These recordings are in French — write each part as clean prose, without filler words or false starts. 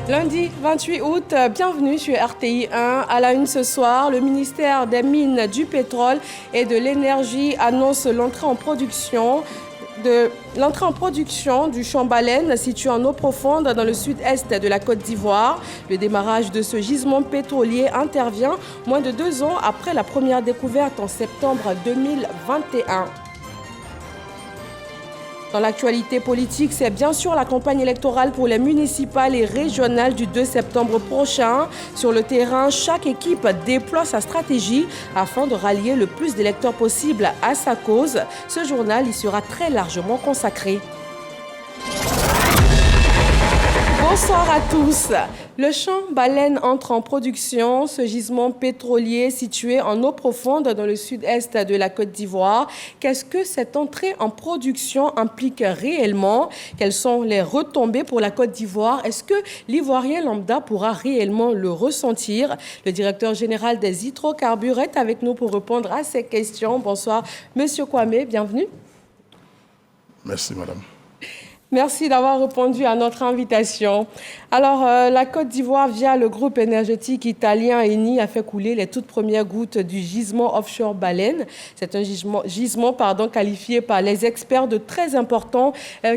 Lundi 28 août, bienvenue sur RTI 1. À la une ce soir, le ministère des Mines, du Pétrole et de l'Énergie annonce l'entrée en production du champ Baleine situé en eau profonde dans le sud-est de la Côte d'Ivoire. Le démarrage de ce gisement pétrolier intervient moins de 2 ans après la première découverte en septembre 2021. Dans l'actualité politique, c'est bien sûr la campagne électorale pour les municipales et régionales du 2 septembre prochain. Sur le terrain, chaque équipe déploie sa stratégie afin de rallier le plus d'électeurs possible à sa cause. Ce journal y sera très largement consacré. Bonsoir à tous. Le champ Baleine entre en production. Ce gisement pétrolier situé en eau profonde dans le sud-est de la Côte d'Ivoire. Qu'est-ce que cette entrée en production implique réellement? Quelles sont les retombées pour la Côte d'Ivoire? Est-ce que l'Ivoirien lambda pourra réellement le ressentir? Le directeur général des hydrocarbures est avec nous pour répondre à ces questions. Bonsoir, Monsieur Kwame, bienvenue. Merci, madame. Merci d'avoir répondu à notre invitation. Alors, la Côte d'Ivoire, via le groupe énergétique italien Eni, a fait couler les toutes premières gouttes du gisement offshore Baleine. C'est un gisement qualifié par les experts de très important.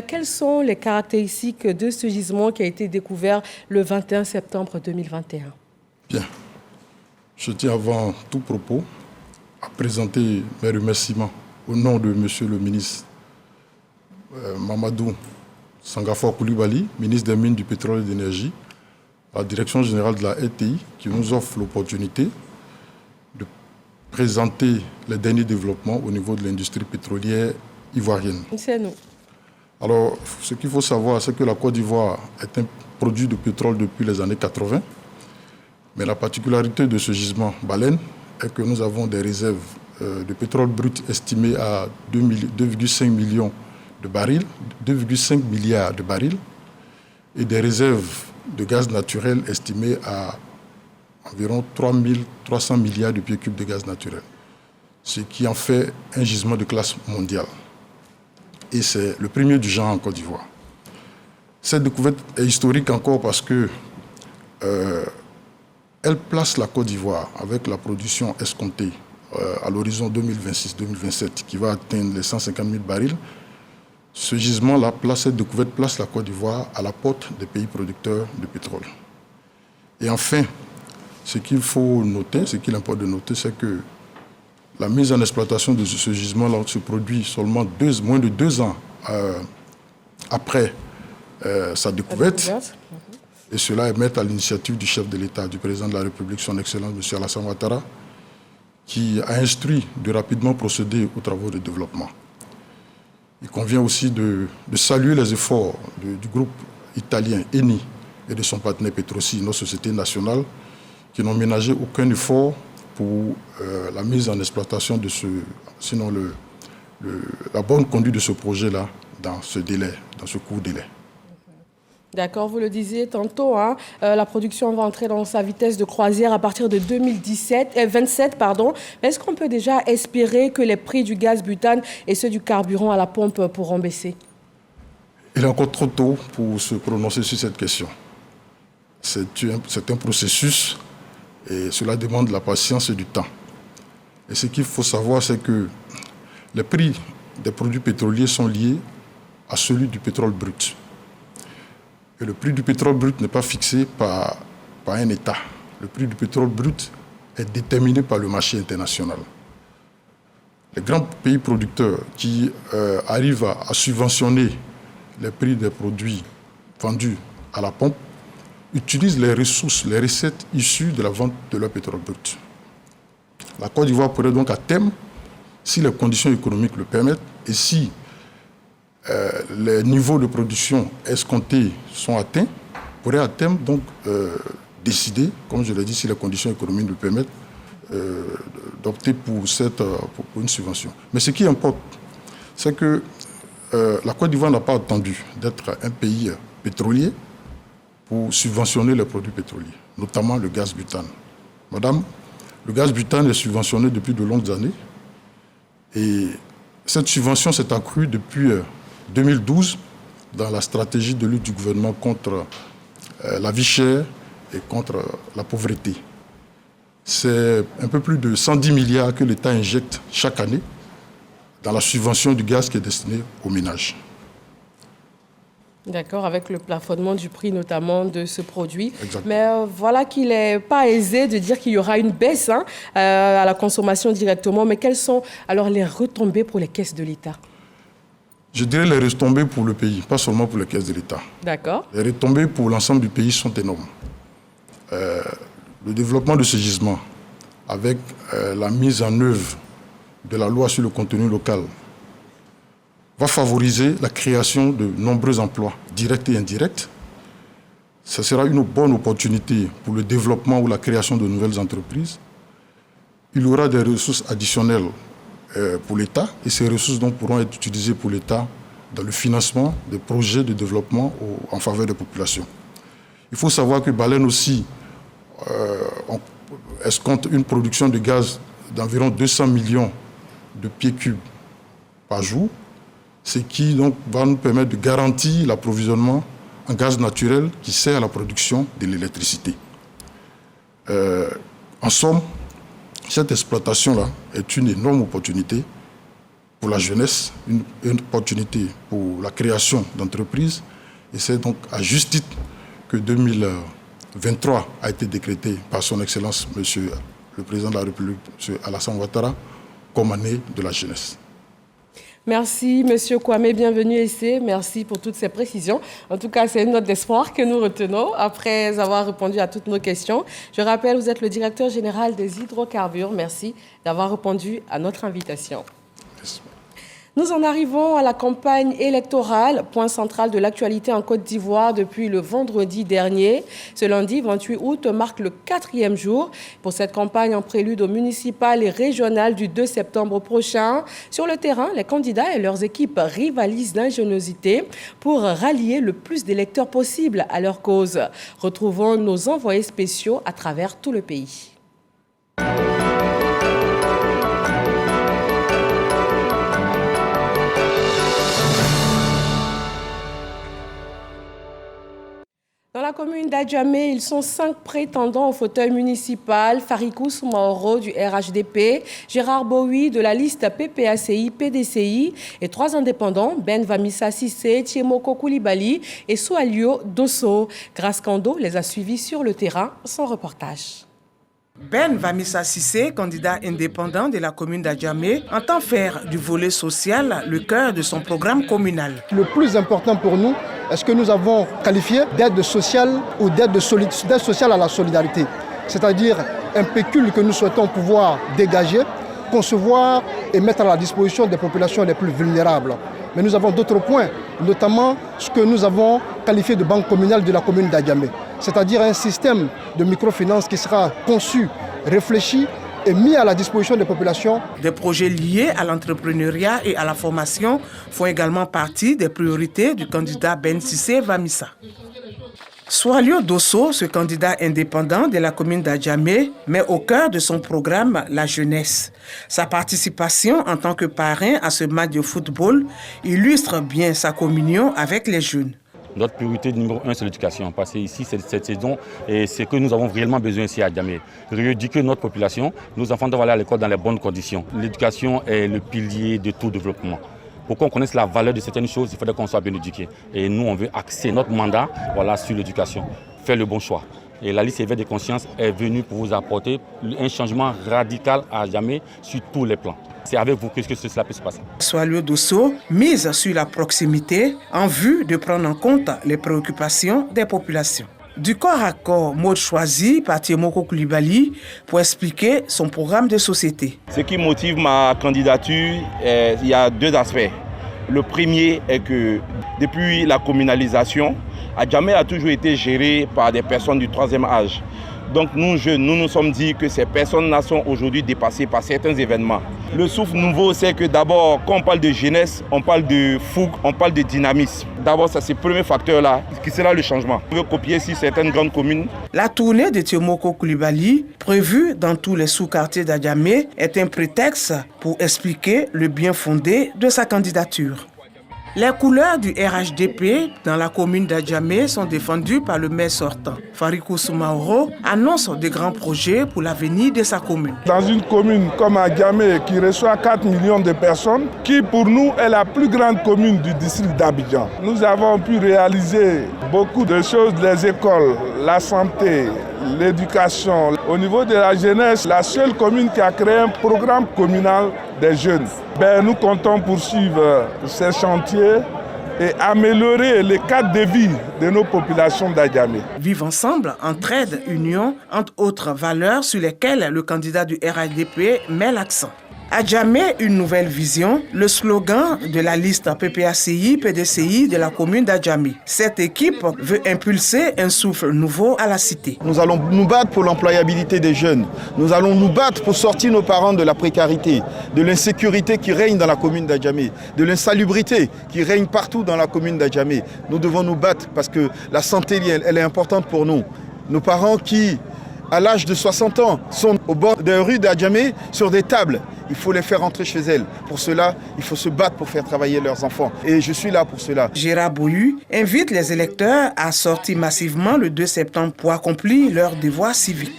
Quelles sont les caractéristiques de ce gisement qui a été découvert le 21 septembre 2021? Bien. Je tiens avant tout propos à présenter mes remerciements au nom de Monsieur le ministre Mamadou Sangafor Coulibaly, ministre des Mines, du Pétrole et de l'Énergie, à la Direction générale de la RTI, qui nous offre l'opportunité de présenter les derniers développements au niveau de l'industrie pétrolière ivoirienne. C'est nous. Alors, ce qu'il faut savoir, c'est que la Côte d'Ivoire est un produit de pétrole depuis les années 80, mais la particularité de ce gisement Baleine est que nous avons des réserves de pétrole brut estimées à 2,5 millions de barils, 2,5 milliards de barils, et des réserves de gaz naturel estimées à environ 300 milliards de pieds cubes de gaz naturel, ce qui en fait un gisement de classe mondiale. Et c'est le premier du genre en Côte d'Ivoire. Cette découverte est historique encore parce que elle place la Côte d'Ivoire avec la production escomptée à l'horizon 2026-2027 qui va atteindre les 150 000 barils. Ce gisement-là, cette découverte place la Côte d'Ivoire à la porte des pays producteurs de pétrole. Et enfin, ce qu'il faut noter, ce qu'il importe de noter, c'est que la mise en exploitation de ce gisement-là se produit seulement moins de 2 ans après sa découverte. Et cela est mettre à l'initiative du chef de l'État, du président de la République, son Excellence, M. Alassane Ouattara, qui a instruit de rapidement procéder aux travaux de développement. Il convient aussi de saluer les efforts du groupe italien Eni et de son partenaire Petrosi, nos sociétés nationales, qui n'ont ménagé aucun effort pour la mise en exploitation de la bonne conduite de ce projet-là dans ce court délai. D'accord, vous le disiez tantôt, la production va entrer dans sa vitesse de croisière à partir de 27. Mais est-ce qu'on peut déjà espérer que les prix du gaz butane et ceux du carburant à la pompe pourront baisser? Il est encore trop tôt pour se prononcer sur cette question. C'est un processus et cela demande de la patience et du temps. Et ce qu'il faut savoir, c'est que les prix des produits pétroliers sont liés à celui du pétrole brut. Et le prix du pétrole brut n'est pas fixé par un État. Le prix du pétrole brut est déterminé par le marché international. Les grands pays producteurs qui arrivent à subventionner les prix des produits vendus à la pompe utilisent les ressources, les recettes issues de la vente de leur pétrole brut. La Côte d'Ivoire pourrait donc à terme, si les conditions économiques le permettent et si les niveaux de production escomptés sont atteints, pourrait à terme donc décider, comme je l'ai dit, si les conditions économiques le permettent, d'opter pour une subvention. Mais ce qui importe, c'est que la Côte d'Ivoire n'a pas attendu d'être un pays pétrolier pour subventionner les produits pétroliers, notamment le gaz butane. Madame, le gaz butane est subventionné depuis de longues années et cette subvention s'est accrue depuis 2012 dans la stratégie de lutte du gouvernement contre la vie chère et contre la pauvreté. C'est un peu plus de 110 milliards que l'État injecte chaque année dans la subvention du gaz qui est destiné aux ménages. D'accord, avec le plafonnement du prix notamment de ce produit. Exactement. Mais voilà qu'il n'est pas aisé de dire qu'il y aura une baisse à la consommation directement. Mais quelles sont alors les retombées pour les caisses de l'État? Je dirais les retombées pour le pays, pas seulement pour les caisses de l'État. D'accord. Les retombées pour l'ensemble du pays sont énormes. Le développement de ce gisement, avec la mise en œuvre de la loi sur le contenu local, va favoriser la création de nombreux emplois, directs et indirects. Ce sera une bonne opportunité pour le développement ou la création de nouvelles entreprises. Il y aura des ressources additionnelles pour l'État et ces ressources donc pourront être utilisées pour l'État dans le financement des projets de développement en faveur des populations. Il faut savoir que Baleine aussi escompte une production de gaz d'environ 200 millions de pieds cubes par jour, ce qui donc va nous permettre de garantir l'approvisionnement en gaz naturel qui sert à la production de l'électricité. En somme, cette exploitation-là est une énorme opportunité pour la jeunesse, une opportunité pour la création d'entreprises. Et c'est donc à juste titre que 2023 a été décrété par son Excellence, Monsieur le Président de la République, M. Alassane Ouattara, comme année de la jeunesse. Merci, Monsieur Kwame, bienvenue ici. Merci pour toutes ces précisions. En tout cas, c'est une note d'espoir que nous retenons après avoir répondu à toutes nos questions. Je rappelle, vous êtes le directeur général des hydrocarbures. Merci d'avoir répondu à notre invitation. Merci. Nous en arrivons à la campagne électorale, point central de l'actualité en Côte d'Ivoire depuis le vendredi dernier. Ce lundi 28 août marque le 4e jour pour cette campagne en prélude aux municipales et régionales du 2 septembre prochain. Sur le terrain, les candidats et leurs équipes rivalisent d'ingéniosité pour rallier le plus d'électeurs possible à leur cause. Retrouvons nos envoyés spéciaux à travers tout le pays. Dans la commune d'Adjamé, ils sont 5 prétendants au fauteuil municipal. Farikou Soumaoro du RHDP, Gérard Bowie de la liste PPACI-PDCI et 3 indépendants, Ben Vamissa Sissé, Thiemoko Koulibaly et Soualio Dosso. Grace Kando les a suivis sur le terrain. Son reportage. Ben Vamissa Sissé, candidat indépendant de la commune d'Adjamé, entend faire du volet social le cœur de son programme communal. Le plus important pour nous est ce que nous avons qualifié d'aide sociale ou d'aide sociale à la solidarité. C'est-à-dire un pécule que nous souhaitons pouvoir dégager, concevoir et mettre à la disposition des populations les plus vulnérables. Mais nous avons d'autres points, notamment ce que nous avons qualifié de banque communale de la commune d'Adjamé. C'est-à-dire un système de microfinance qui sera conçu, réfléchi et mis à la disposition des populations. Des projets liés à l'entrepreneuriat et à la formation font également partie des priorités du candidat Ben Sissé Vamissa. Soualio Dosso, ce candidat indépendant de la commune d'Adjamé, met au cœur de son programme la jeunesse. Sa participation en tant que parrain à ce match de football illustre bien sa communion avec les jeunes. Notre priorité numéro 1, c'est l'éducation. Parce que ici, cette saison, et c'est que nous avons réellement besoin ici à Adjamé. Rééduquer notre population, nos enfants doivent aller à l'école dans les bonnes conditions. L'éducation est le pilier de tout développement. Pour qu'on connaisse la valeur de certaines choses, il faudrait qu'on soit bien éduqué. Et nous, on veut axer notre mandat sur l'éducation, faire le bon choix. Et la liste éveil des consciences est venue pour vous apporter un changement radical à Adjamé sur tous les plans. C'est avec vous que cela peut se passer. Soualio Dosso mise sur la proximité en vue de prendre en compte les préoccupations des populations. Du corps à corps, mot choisi par Thiemoko Koulibaly pour expliquer son programme de société. Ce qui motive ma candidature, il y a 2 aspects. Le premier est que depuis la communalisation, Adjamé a toujours été géré par des personnes du 3e âge. Donc nous, jeunes, nous nous sommes dit que ces personnes-là sont aujourd'hui dépassées par certains événements. Le souffle nouveau, c'est que d'abord, quand on parle de jeunesse, on parle de fougue, on parle de dynamisme. D'abord, c'est ce premier facteur-là qui sera le changement. On veut copier sur certaines grandes communes. La tournée de Thiemoko Koulibaly, prévue dans tous les sous-quartiers d'Adjamé, est un prétexte pour expliquer le bien fondé de sa candidature. Les couleurs du RHDP dans la commune d'Adjamé sont défendues par le maire sortant. Farikou Soumaoro annonce de grands projets pour l'avenir de sa commune. Dans une commune comme Adjamé qui reçoit 4 millions de personnes, qui pour nous est la plus grande commune du district d'Abidjan, nous avons pu réaliser beaucoup de choses, les écoles, la santé, l'éducation. Au niveau de la jeunesse, la seule commune qui a créé un programme communal des jeunes. Nous comptons poursuivre ces chantiers et améliorer les cadres de vie de nos populations d'Adjamé. Vivre ensemble, entraide, union, entre autres valeurs sur lesquelles le candidat du RHDP met l'accent. Adjamé, une nouvelle vision, le slogan de la liste PPACI-PDCI de la commune d'Adjamé. Cette équipe veut impulser un souffle nouveau à la cité. Nous allons nous battre pour l'employabilité des jeunes. Nous allons nous battre pour sortir nos parents de la précarité, de l'insécurité qui règne dans la commune d'Adjamé, de l'insalubrité qui règne partout dans la commune d'Adjamé. Nous devons nous battre parce que la santé, elle est importante pour nous. Nos parents qui, à l'âge de 60 ans, sont au bord des rues d'Adjamé sur des tables. Il faut les faire rentrer chez elles. Pour cela, il faut se battre pour faire travailler leurs enfants. Et je suis là pour cela. Gérard Boyu invite les électeurs à sortir massivement le 2 septembre pour accomplir leur devoir civique.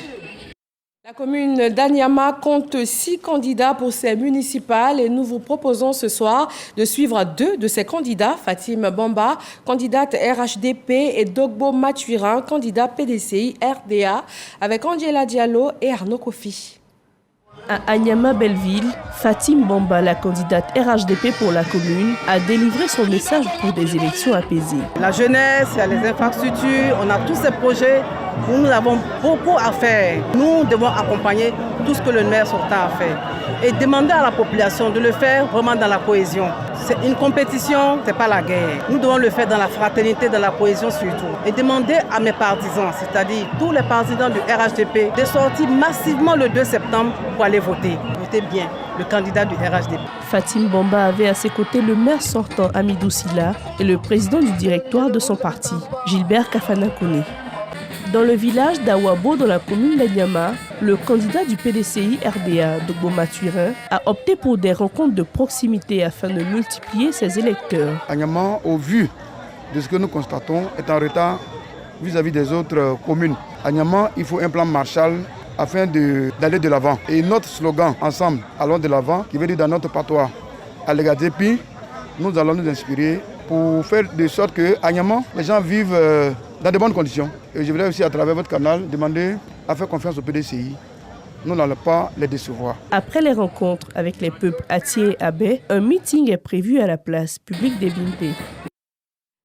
La commune d'Anyama compte 6 candidats pour ses municipales et nous vous proposons ce soir de suivre 2 de ces candidats, Fatim Bamba, candidate RHDP, et Dogbo Maturin, candidat PDCI RDA, avec Angela Diallo et Arnaud Kofi. À Anyama-Belleville, Fatim Bamba, la candidate RHDP pour la commune, a délivré son message pour des élections apaisées. La jeunesse, il y a les infrastructures, on a tous ces projets où nous avons beaucoup à faire. Nous devons accompagner tout ce que le maire sortant a fait et demander à la population de le faire vraiment dans la cohésion. C'est une compétition, ce n'est pas la guerre. Nous devons le faire dans la fraternité, dans la cohésion surtout. Et demander à mes partisans, c'est-à-dire tous les partisans du RHDP, de sortir massivement le 2 septembre pour aller voter. Votez bien le candidat du RHDP. Fatim Bamba avait à ses côtés le maire sortant Amidou Silla et le président du directoire de son parti, Gilbert Kafana Kone. Dans le village d'Awabo, dans la commune d'Anyama, le candidat du PDCI RDA, Dogbo Maturin, a opté pour des rencontres de proximité afin de multiplier ses électeurs. Anyama, au vu de ce que nous constatons, est en retard vis-à-vis des autres communes. Anyama, il faut un plan Marshall afin d'aller de l'avant. Et notre slogan, ensemble, allons de l'avant, qui veut dire dans notre patois, Allegadepi, nous allons nous inspirer pour faire de sorte que Anyama, les gens vivent dans de bonnes conditions. Et je voulais aussi, à travers votre canal, demander à faire confiance au PDCI. Nous n'allons pas les décevoir. Après les rencontres avec les peuples Atié et Abé, un meeting est prévu à la place publique des Bimpe.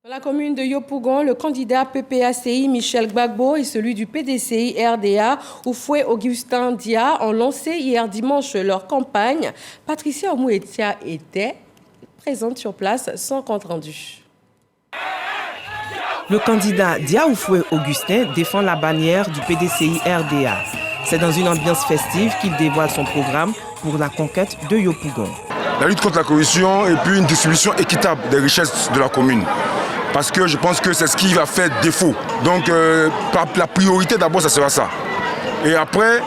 Dans la commune de Yopougon, le candidat PPACI Michel Gbagbo et celui du PDCI RDA, Oufoué Augustin Dia, ont lancé hier dimanche leur campagne. Patricia Omouetia était présente sur place sans compte rendu. Le candidat Dia Oufoué Augustin défend la bannière du PDCI RDA. C'est dans une ambiance festive qu'il dévoile son programme pour la conquête de Yopougon. La lutte contre la corruption et puis une distribution équitable des richesses de la commune. Parce que je pense que c'est ce qui va faire défaut. Donc la priorité d'abord, ça sera ça. Et après,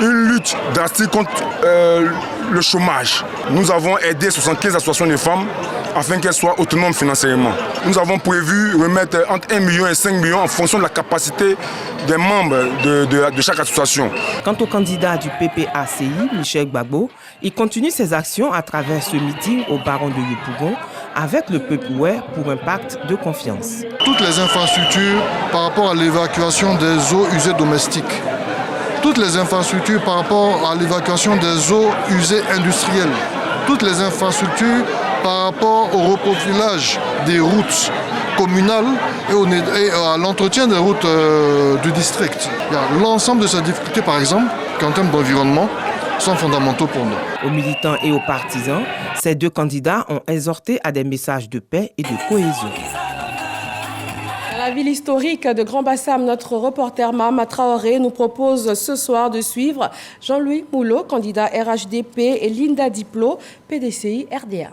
une lutte drastique contre le chômage. Nous avons aidé 75 associations de femmes afin qu'elles soient autonomes financièrement. Nous avons prévu remettre entre 1 million et 5 millions en fonction de la capacité des membres de chaque association. Quant au candidat du PPACI, Michel Gbagbo, il continue ses actions à travers ce meeting au baron de Yopougon avec le peuple ouai pour un pacte de confiance. Toutes les infrastructures par rapport à l'évacuation des eaux usées domestiques. Toutes les infrastructures par rapport à l'évacuation des eaux usées industrielles. Toutes les infrastructures par rapport au reprofilage des routes communales et à l'entretien des routes du district. L'ensemble de ces difficultés, par exemple, qu'en termes d'environnement, sont fondamentaux pour nous. Aux militants et aux partisans, ces deux candidats ont exhorté à des messages de paix et de cohésion. Dans la ville historique de Grand Bassam, notre reporter Mama Traoré nous propose ce soir de suivre Jean-Louis Moulot, candidat RHDP, et Linda Diplo, PDCI RDA.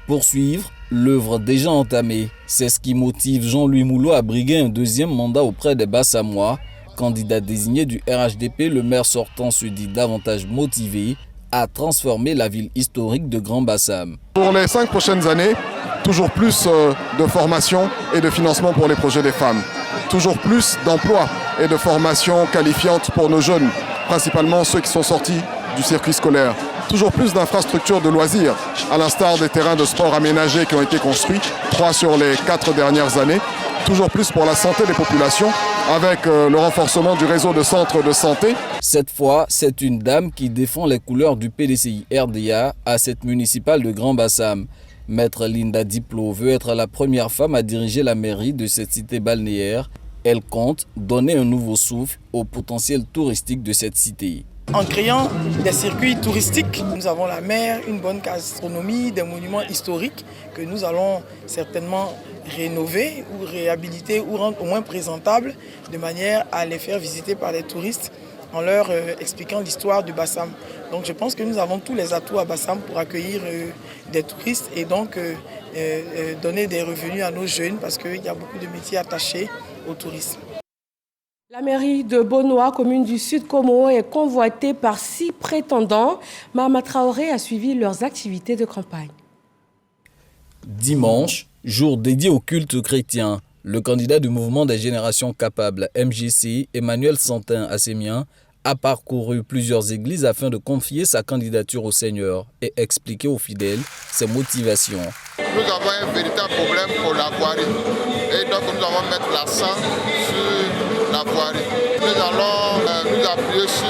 Poursuivre l'œuvre déjà entamée, c'est ce qui motive Jean-Louis Moulot à briguer un deuxième mandat auprès des Bassamois. Candidat désigné du RHDP, le maire sortant se dit davantage motivé à transformer la ville historique de Grand Bassam. Pour les 5 prochaines années, toujours plus de formation et de financement pour les projets des femmes. Toujours plus d'emplois et de formations qualifiantes pour nos jeunes, principalement ceux qui sont sortis du circuit scolaire. Toujours plus d'infrastructures de loisirs, à l'instar des terrains de sport aménagés qui ont été construits, 3 sur les 4 dernières années. Toujours plus pour la santé des populations, avec le renforcement du réseau de centres de santé. Cette fois, c'est une dame qui défend les couleurs du PDCI RDA à cette municipale de Grand Bassam. Maître Linda Diplo veut être la première femme à diriger la mairie de cette cité balnéaire. Elle compte donner un nouveau souffle au potentiel touristique de cette cité. En créant des circuits touristiques, nous avons la mer, une bonne gastronomie, des monuments historiques que nous allons certainement rénover ou réhabiliter ou rendre au moins présentables de manière à les faire visiter par les touristes en leur expliquant l'histoire du Bassam. Donc je pense que nous avons tous les atouts à Bassam pour accueillir des touristes et donc donner des revenus à nos jeunes parce qu'il y a beaucoup de métiers attachés au tourisme. La mairie de Bonoa, commune du Sud Como, est convoitée par 6 prétendants. Mahama Traoré a suivi leurs activités de campagne. Dimanche, jour dédié au culte chrétien, le candidat du mouvement des générations capables, MGC, Emmanuel Santin Assémien, a parcouru plusieurs églises afin de confier sa candidature au Seigneur et expliquer aux fidèles ses motivations. Nous avons un véritable problème pour la voirie et donc nous allons mettre l'accent sur la voirie. Nous allons nous appuyer sur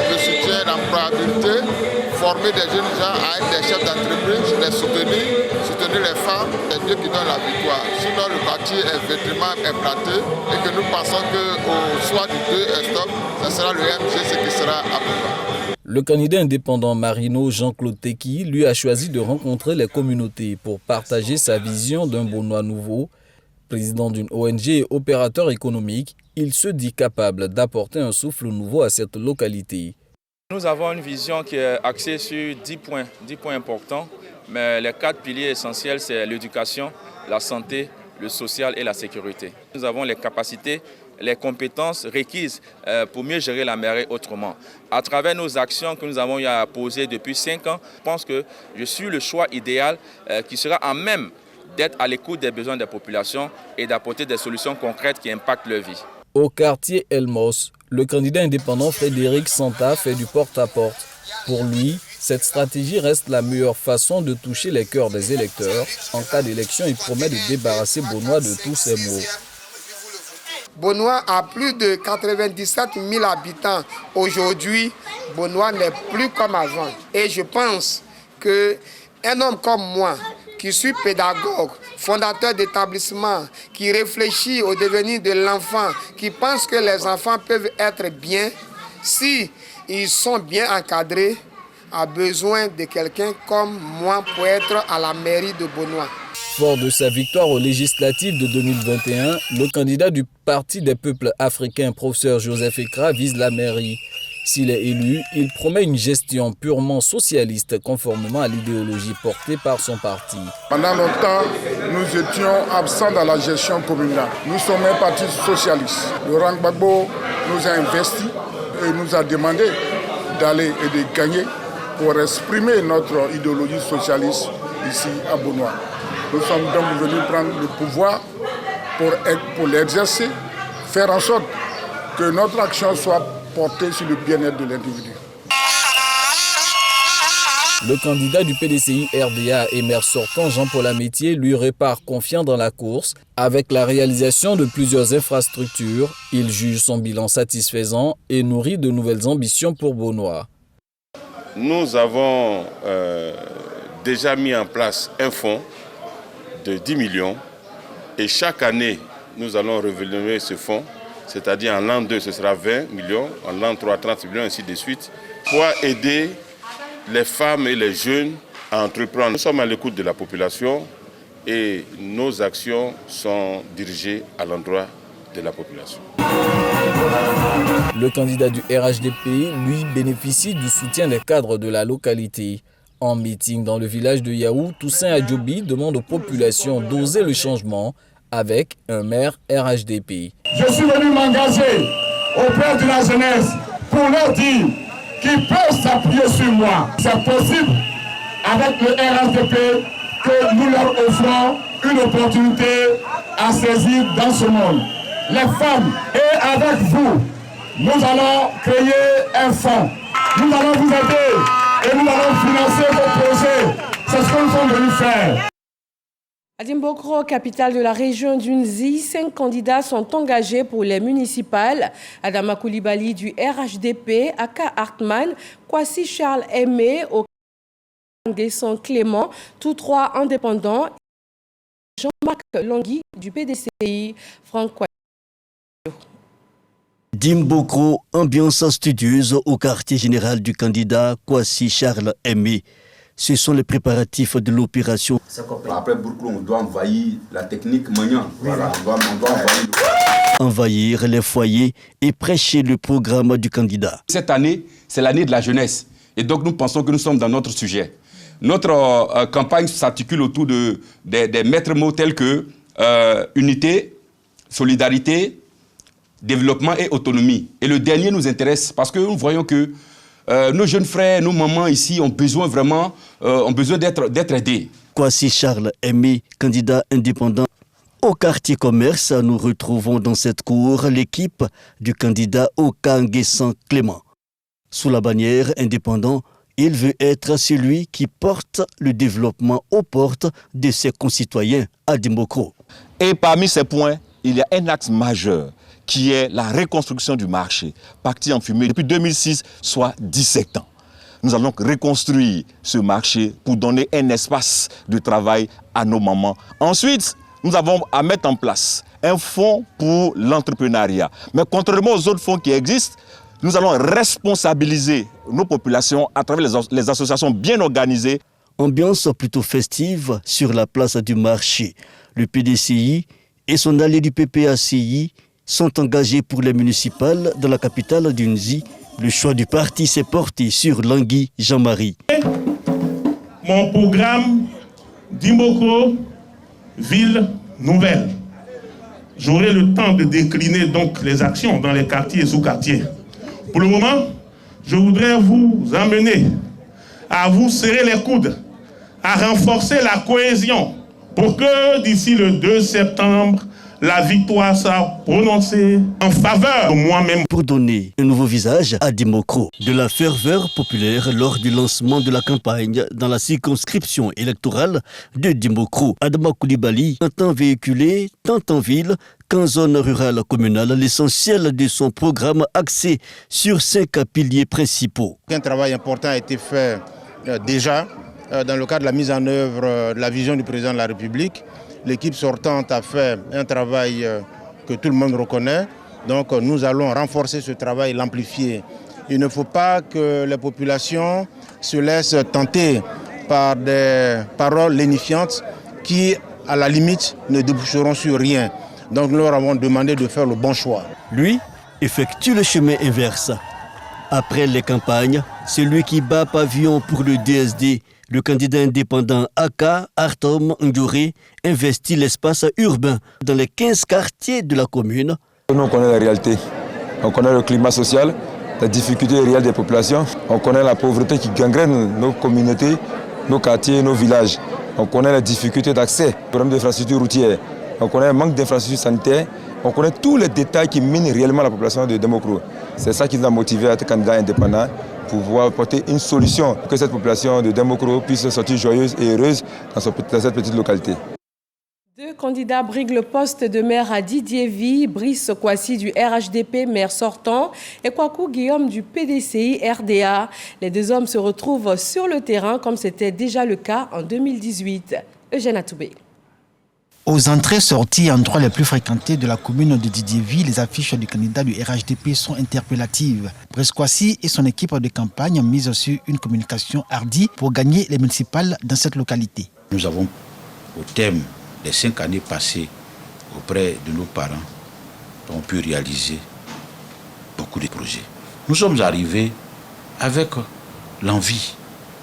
le soutien, l'employabilité, former des jeunes gens à être des chefs d'entreprise, les soutenir les femmes, c'est Dieu qui donne la victoire. Sinon le parti est virtuellement implanté et que nous pensons qu'au soir du 2 octobre, ce sera le MGC qui sera approuvé. Le candidat indépendant marino Jean-Claude Teki lui a choisi de rencontrer les communautés pour partager sa vision d'un Bonoa nouveau. Président d'une ONG et opérateur économique, il se dit capable d'apporter un souffle nouveau à cette localité. Nous avons une vision qui est axée sur 10 points importants, mais les 4 piliers essentiels, c'est l'éducation, la santé, le social et la sécurité. Nous avons les capacités, les compétences requises pour mieux gérer la mairie autrement. À travers nos actions que nous avons posées depuis 5 ans, je pense que je suis le choix idéal qui sera à même d'être à l'écoute des besoins des populations et d'apporter des solutions concrètes qui impactent leur vie. Au quartier Elmos, le candidat indépendant Frédéric Santa fait du porte-à-porte. Pour lui, cette stratégie reste la meilleure façon de toucher les cœurs des électeurs. En cas d'élection, il promet de débarrasser Bonoa de tous ses maux. Bonoa a plus de 97 000 habitants. Aujourd'hui, Bonoa n'est plus comme avant. Et je pense qu'un homme comme moi, qui suis pédagogue, fondateur d'établissement, qui réfléchit au devenir de l'enfant, qui pense que les enfants peuvent être bien, si ils sont bien encadrés, a besoin de quelqu'un comme moi pour être à la mairie de Bonoa. Fort de sa victoire aux législatives de 2021, le candidat du Parti des peuples africains, professeur Joseph Ekra, vise la mairie. S'il est élu, il promet une gestion purement socialiste conformément à l'idéologie portée par son parti. Pendant longtemps, nous étions absents dans la gestion communale. Nous sommes un parti socialiste. Laurent Gbagbo nous a investis et nous a demandé d'aller et de gagner pour exprimer notre idéologie socialiste ici à Bonoa. Nous sommes donc venus prendre le pouvoir pour l'exercer, faire en sorte que notre action soit portée sur le bien-être de l'individu. Le candidat du PDCI RDA et maire sortant Jean-Paul Amétier lui repart confiant dans la course. Avec la réalisation de plusieurs infrastructures, il juge son bilan satisfaisant et nourrit de nouvelles ambitions pour Bonoa. Nous avons déjà mis en place un fonds de 10 millions et chaque année, nous allons revenir ce fonds, c'est-à-dire en l'an 2, ce sera 20 millions, en l'an 3, 30 millions, ainsi de suite, pour aider les femmes et les jeunes à entreprendre. Nous sommes à l'écoute de la population et nos actions sont dirigées à l'endroit de la population. Le candidat du RHDP, lui, bénéficie du soutien des cadres de la localité. En meeting dans le village de Yaou, Toussaint Adjobi demande aux populations d'oser le changement avec un maire RHDP. Je suis venu m'engager auprès de la jeunesse pour leur dire qui peuvent s'appuyer sur moi. C'est possible avec le RHDP que nous leur offrons une opportunité à saisir dans ce monde. Les femmes, et avec vous, nous allons créer un fonds. Nous allons vous aider et nous allons financer vos projets. C'est ce que nous sommes venus faire. À Dimbokro, capitale de la région d'Unzi, 5 candidats sont engagés pour les municipales. Adama Koulibaly du RHDP, Aka Hartmann, Kwasi Charles Aimé, au Guesson Clément, tous 3 indépendants. Jean-Marc Langui du PDCI, Franck Kouadio. Dimbokro, ambiance studieuse au quartier général du candidat Kwasi Charles Aimé. Ce sont les préparatifs de l'opération. Après Bourclon, on doit envahir la technique Magnan. Voilà, on doit envahir. Envahir les foyers et prêcher le programme du candidat. Cette année, c'est l'année de la jeunesse. Et donc nous pensons que nous sommes dans notre sujet. Notre campagne s'articule autour des maîtres mots tels que unité, solidarité, développement et autonomie. Et le dernier nous intéresse parce que nous voyons que nos jeunes frères, nos mamans ici ont besoin vraiment d'être aidés. Kwasi Charles Aimé, candidat indépendant. Au quartier commerce, nous retrouvons dans cette cour l'équipe du candidat Aka Nguessan Clément. Sous la bannière indépendant, il veut être celui qui porte le développement aux portes de ses concitoyens à Dimbokro. Et parmi ces points, il y a un axe majeur qui est la reconstruction du marché, parti en fumée depuis 2006, soit 17 ans. Nous allons reconstruire ce marché pour donner un espace de travail à nos mamans. Ensuite, nous avons à mettre en place un fonds pour l'entrepreneuriat. Mais contrairement aux autres fonds qui existent, nous allons responsabiliser nos populations à travers les associations bien organisées. Ambiance plutôt festive sur la place du marché. Le PDCI et son allié du PPACI sont engagés pour les municipales dans la capitale d'Unzi. Le choix du parti s'est porté sur Langui Jean-Marie. Mon programme Dimbokro, ville nouvelle. J'aurai le temps de décliner donc les actions dans les quartiers et sous-quartiers. Pour le moment, je voudrais vous amener à vous serrer les coudes, à renforcer la cohésion pour que d'ici le 2 septembre, la victoire sera prononcée en faveur de moi-même. Pour donner un nouveau visage à Dimbokro, de la ferveur populaire lors du lancement de la campagne dans la circonscription électorale de Dimbokro, Adama Koulibaly entend véhiculer tant en ville qu'en zone rurale communale l'essentiel de son programme axé sur 5 piliers principaux. Un travail important a été fait déjà dans le cadre de la mise en œuvre de la vision du président de la République. L'équipe sortante a fait un travail que tout le monde reconnaît. Donc nous allons renforcer ce travail, l'amplifier. Il ne faut pas que les populations se laissent tenter par des paroles lénifiantes qui, à la limite, ne déboucheront sur rien. Donc nous leur avons demandé de faire le bon choix. Lui effectue le chemin inverse. Après les campagnes, c'est lui qui bat pavillon pour le DSD. Le candidat indépendant Aka Artom Ndjouré investit l'espace urbain dans les 15 quartiers de la commune. Nous on connaît la réalité, on connaît le climat social, la difficulté réelle des populations, on connaît la pauvreté qui gangrène nos communautés, nos quartiers, nos villages. On connaît la difficulté d'accès, le problème d'infrastructures routières, on connaît le manque d'infrastructures sanitaires, on connaît tous les détails qui minent réellement la population de Dimbokro. C'est ça qui nous a motivé à être candidat indépendant, pour pouvoir apporter une solution pour que cette population de Dimbokro puisse sortir joyeuse et heureuse dans cette petite localité. 2 candidats briguent le poste de maire à Didiéville, Brice Kwasi du RHDP, maire sortant, et Kwaku Guillaume du PDCI RDA. Les 2 hommes se retrouvent sur le terrain comme c'était déjà le cas en 2018. Eugène Atoubé. Aux entrées-sorties, endroits les plus fréquentés de la commune de Didiéville, les affiches du candidat du RHDP sont interpellatives. Brice Kwasi et son équipe de campagne misent sur une communication hardie pour gagner les municipales dans cette localité. Nous avons, au terme des 5 années passées auprès de nos parents, ont pu réaliser beaucoup de projets. Nous sommes arrivés avec l'envie,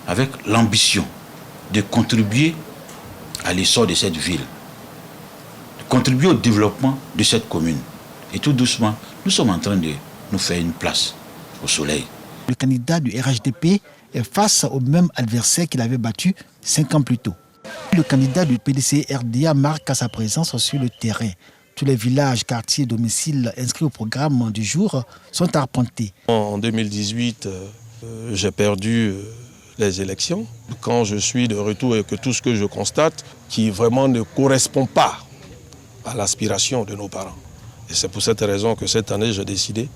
avec l'ambition de contribuer à l'essor de cette ville, contribuer au développement de cette commune. Et tout doucement, nous sommes en train de nous faire une place au soleil. Le candidat du RHDP est face au même adversaire qu'il avait battu 5 ans plus tôt. Le candidat du PDCI-RDA marque sa présence sur le terrain. Tous les villages, quartiers, domiciles inscrits au programme du jour sont arpentés. En 2018, j'ai perdu les élections. Quand je suis de retour et que tout ce que je constate qui vraiment ne correspond pas à l'aspiration de nos parents. Et c'est pour cette raison que cette année, j'ai décidé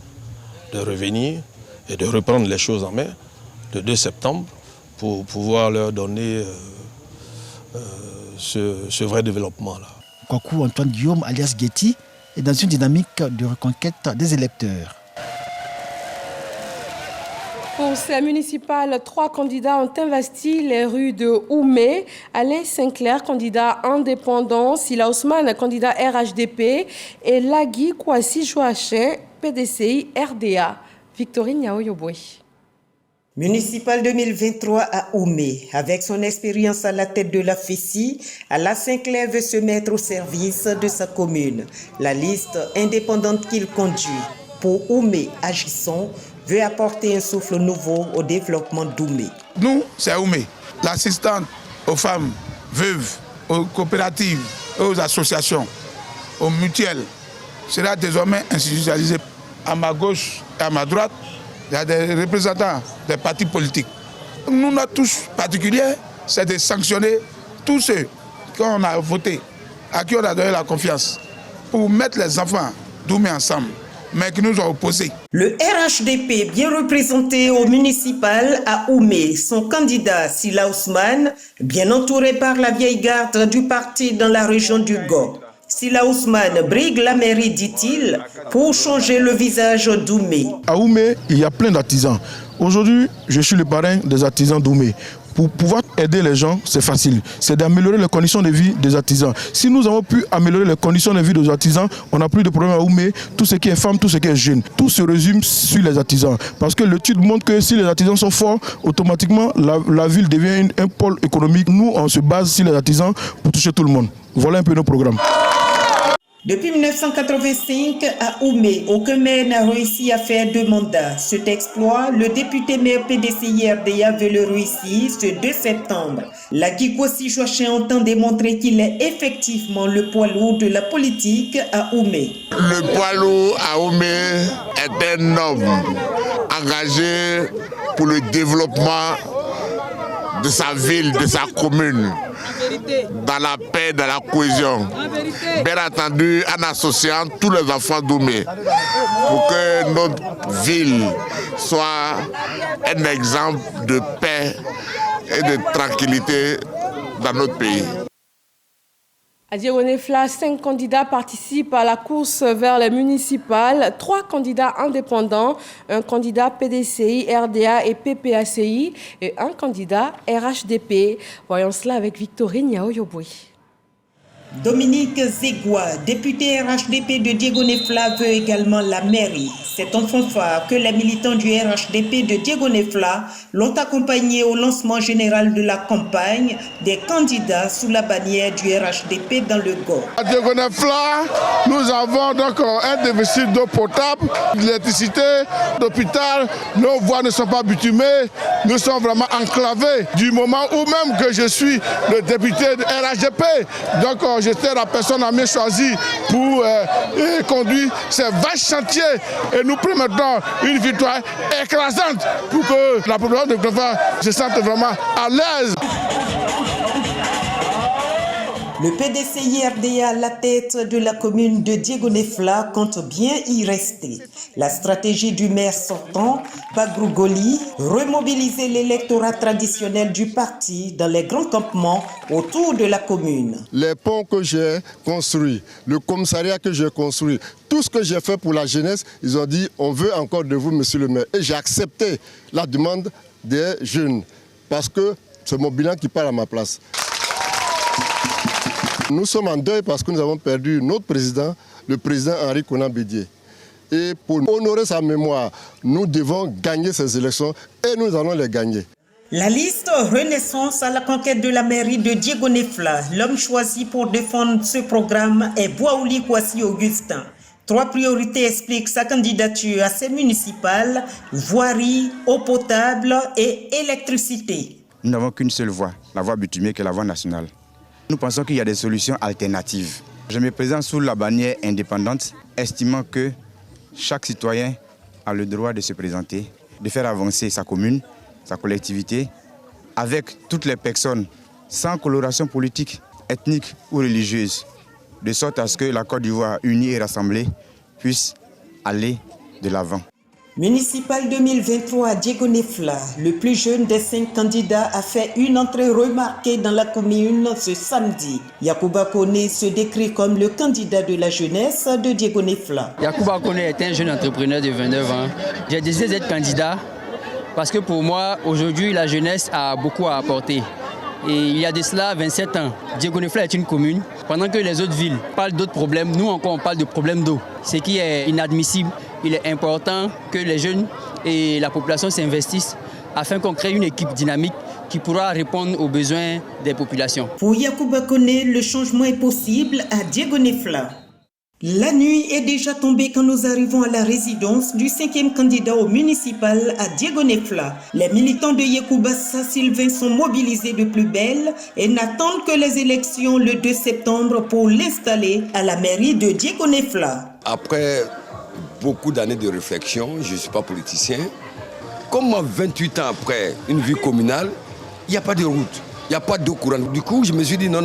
de revenir et de reprendre les choses en main le 2 septembre pour pouvoir leur donner ce vrai développement-là. Kwaku Antoine Guillaume alias Getty est dans une dynamique de reconquête des électeurs. Pour ces municipales, 3 candidats ont investi les rues de Oumé, Alain Sinclair, candidat indépendant, Sila Ousmane, candidat RHDP, et Lagui Kwasi Joachim, PDCI RDA. Victorine Yaoyoboué. Municipal 2023 à Oumé, avec son expérience à la tête de la FECI, Alain Sinclair veut se mettre au service de sa commune. La liste indépendante qu'il conduit pour Oumé Agissons veut apporter un souffle nouveau au développement d'Oumé. Nous, c'est Oumé, l'assistante aux femmes veuves, aux coopératives, aux associations, aux mutuelles, sera désormais institutionnalisé. À ma gauche et à ma droite, il y a des représentants des partis politiques. Nous, notre touche particulière, c'est de sanctionner tous ceux qu'on a votés, à qui on a donné la confiance, pour mettre les enfants d'Oumé ensemble, mais qui nous ont opposés. Le RHDP, bien représenté au municipal à Oumé, son candidat Sila Ousmane, bien entouré par la vieille garde du parti dans la région du Go. Sila Ousmane brigue la mairie, dit-il, pour changer le visage d'Oumé. À Oumé, il y a plein d'artisans. Aujourd'hui, je suis le parrain des artisans d'Oumé. Pour pouvoir aider les gens, c'est facile. C'est d'améliorer les conditions de vie des artisans. Si nous avons pu améliorer les conditions de vie des artisans, on n'a plus de problème à Oumé. Tout ce qui est femme, tout ce qui est jeune. Tout se résume sur les artisans. Parce que l'étude montre que si les artisans sont forts, automatiquement, la ville devient un pôle économique. Nous, on se base sur les artisans pour toucher tout le monde. Voilà un peu nos programmes. Depuis 1985, à Oumé, aucun maire n'a réussi à faire 2 mandats. Cet exploit, le député maire PDCI RDA veut le réussir ce 2 septembre. Lagui Kwasi Joachim entend démontrer qu'il est effectivement le poids lourd de la politique à Oumé. Le poids lourd à Oumé est un homme engagé pour le développement de sa ville, de sa commune, dans la paix, dans la cohésion. Bien entendu, en associant tous les enfants d'Oumé pour que notre ville soit un exemple de paix et de tranquillité dans notre pays. À Diegonefla, 5 candidats participent à la course vers les municipales, 3 candidats indépendants, un candidat PDCI, RDA et PPACI et un candidat RHDP. Voyons cela avec Victorine Yaoyoboué. Dominique Zegua, député RHDP de Diegonefla, veut également la mairie. C'est en fanfare que les militants du RHDP de Diegonefla l'ont accompagné au lancement général de la campagne des candidats sous la bannière du RHDP dans le Go. À Diegonefla, nous avons donc un déficit d'eau potable, d'électricité, d'hôpital. Nos voies ne sont pas bitumées, nous sommes vraiment enclavés. Du moment où même que je suis le député de RHDP, donc j'étais la personne à mieux choisie pour conduire ces vastes chantiers et nous permettons une victoire écrasante pour que la population de Diegonefla se sente vraiment à l'aise. Le PDCI RDA à la tête de la commune de Diegonefla compte bien y rester. La stratégie du maire sortant, Bagrou Goli, remobiliser l'électorat traditionnel du parti dans les grands campements autour de la commune. Les ponts que j'ai construits, le commissariat que j'ai construit, tout ce que j'ai fait pour la jeunesse, ils ont dit on veut encore de vous, monsieur le maire. Et j'ai accepté la demande des jeunes parce que c'est mon bilan qui parle à ma place. Nous sommes en deuil parce que nous avons perdu notre président, le président Henri Konan Bédié. Et pour honorer sa mémoire, nous devons gagner ces élections et nous allons les gagner. La liste Renaissance à la conquête de la mairie de Diegonefla, l'homme choisi pour défendre ce programme est Boaouli Kwasi Augustin. 3 priorités expliquent sa candidature à ces municipales: voirie, eau potable et électricité. Nous n'avons qu'une seule voie, la voie bitumée qui est la voie nationale. Nous pensons qu'il y a des solutions alternatives. Je me présente sous la bannière indépendante, estimant que chaque citoyen a le droit de se présenter, de faire avancer sa commune, sa collectivité, avec toutes les personnes, sans coloration politique, ethnique ou religieuse, de sorte à ce que la Côte d'Ivoire unie et rassemblée puisse aller de l'avant. Municipal 2023 à Diegonefla, le plus jeune des 5 candidats a fait une entrée remarquée dans la commune ce samedi. Yacouba Kone se décrit comme le candidat de la jeunesse de Diegonefla. Yacouba Kone est un jeune entrepreneur de 29 ans. J'ai décidé d'être candidat parce que pour moi, aujourd'hui, la jeunesse a beaucoup à apporter. Et il y a de cela 27 ans, Diegonefla est une commune. Pendant que les autres villes parlent d'autres problèmes, nous encore on parle de problèmes d'eau. Ce qui est inadmissible. Il est important que les jeunes et la population s'investissent afin qu'on crée une équipe dynamique qui pourra répondre aux besoins des populations. Pour Yacouba Kone, le changement est possible à Diegonefla. La nuit est déjà tombée quand nous arrivons à la résidence du 5e candidat au municipal à Diegonefla. Les militants de Yacouba Sylvain sont mobilisés de plus belle et n'attendent que les élections le 2 septembre pour l'installer à la mairie de Diegonefla. Après beaucoup d'années de réflexion, je ne suis pas politicien. Comme 28 ans après une vie communale, il n'y a pas de route, il n'y a pas d'eau courante. Du coup, je me suis dit non,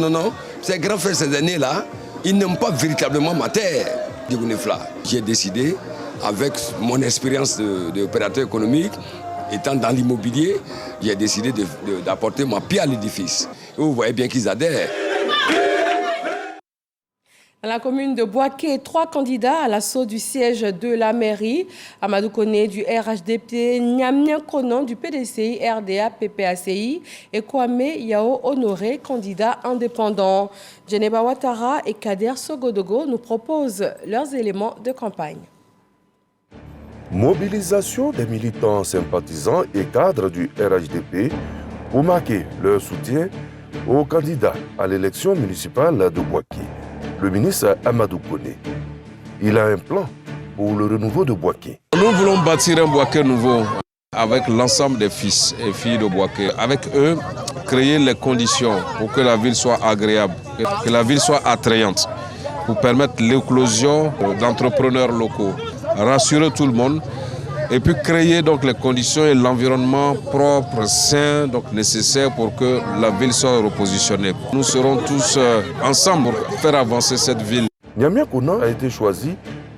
ces grands frères, ces années-là, ils n'aiment pas véritablement ma terre, Diegonefla. J'ai décidé, avec mon expérience d'opérateur économique, étant dans l'immobilier, j'ai décidé d'apporter ma pierre à l'édifice. Vous voyez bien qu'ils adhèrent. Dans la commune de Boaké, 3 candidats à l'assaut du siège de la mairie. Amadou Kone du RHDP, Nyamnya Konon du PDCI, RDA, PPACI et Kwame Yao Honoré, candidat indépendant. Djeneba Ouattara et Kader Sogodogo nous proposent leurs éléments de campagne. Mobilisation des militants sympathisants et cadres du RHDP pour marquer leur soutien aux candidats à l'élection municipale de Boaké. Le ministre Amadou Kone, il a un plan pour le renouveau de Boaké. Nous voulons bâtir un Boaké nouveau avec l'ensemble des fils et filles de Boaké. Avec eux, créer les conditions pour que la ville soit agréable, que la ville soit attrayante, pour permettre l'éclosion d'entrepreneurs locaux, rassurer tout le monde et puis créer donc les conditions et l'environnement propre, sain, donc nécessaire pour que la ville soit repositionnée. Nous serons tous ensemble pour faire avancer cette ville. Nyamnya Konon a été choisi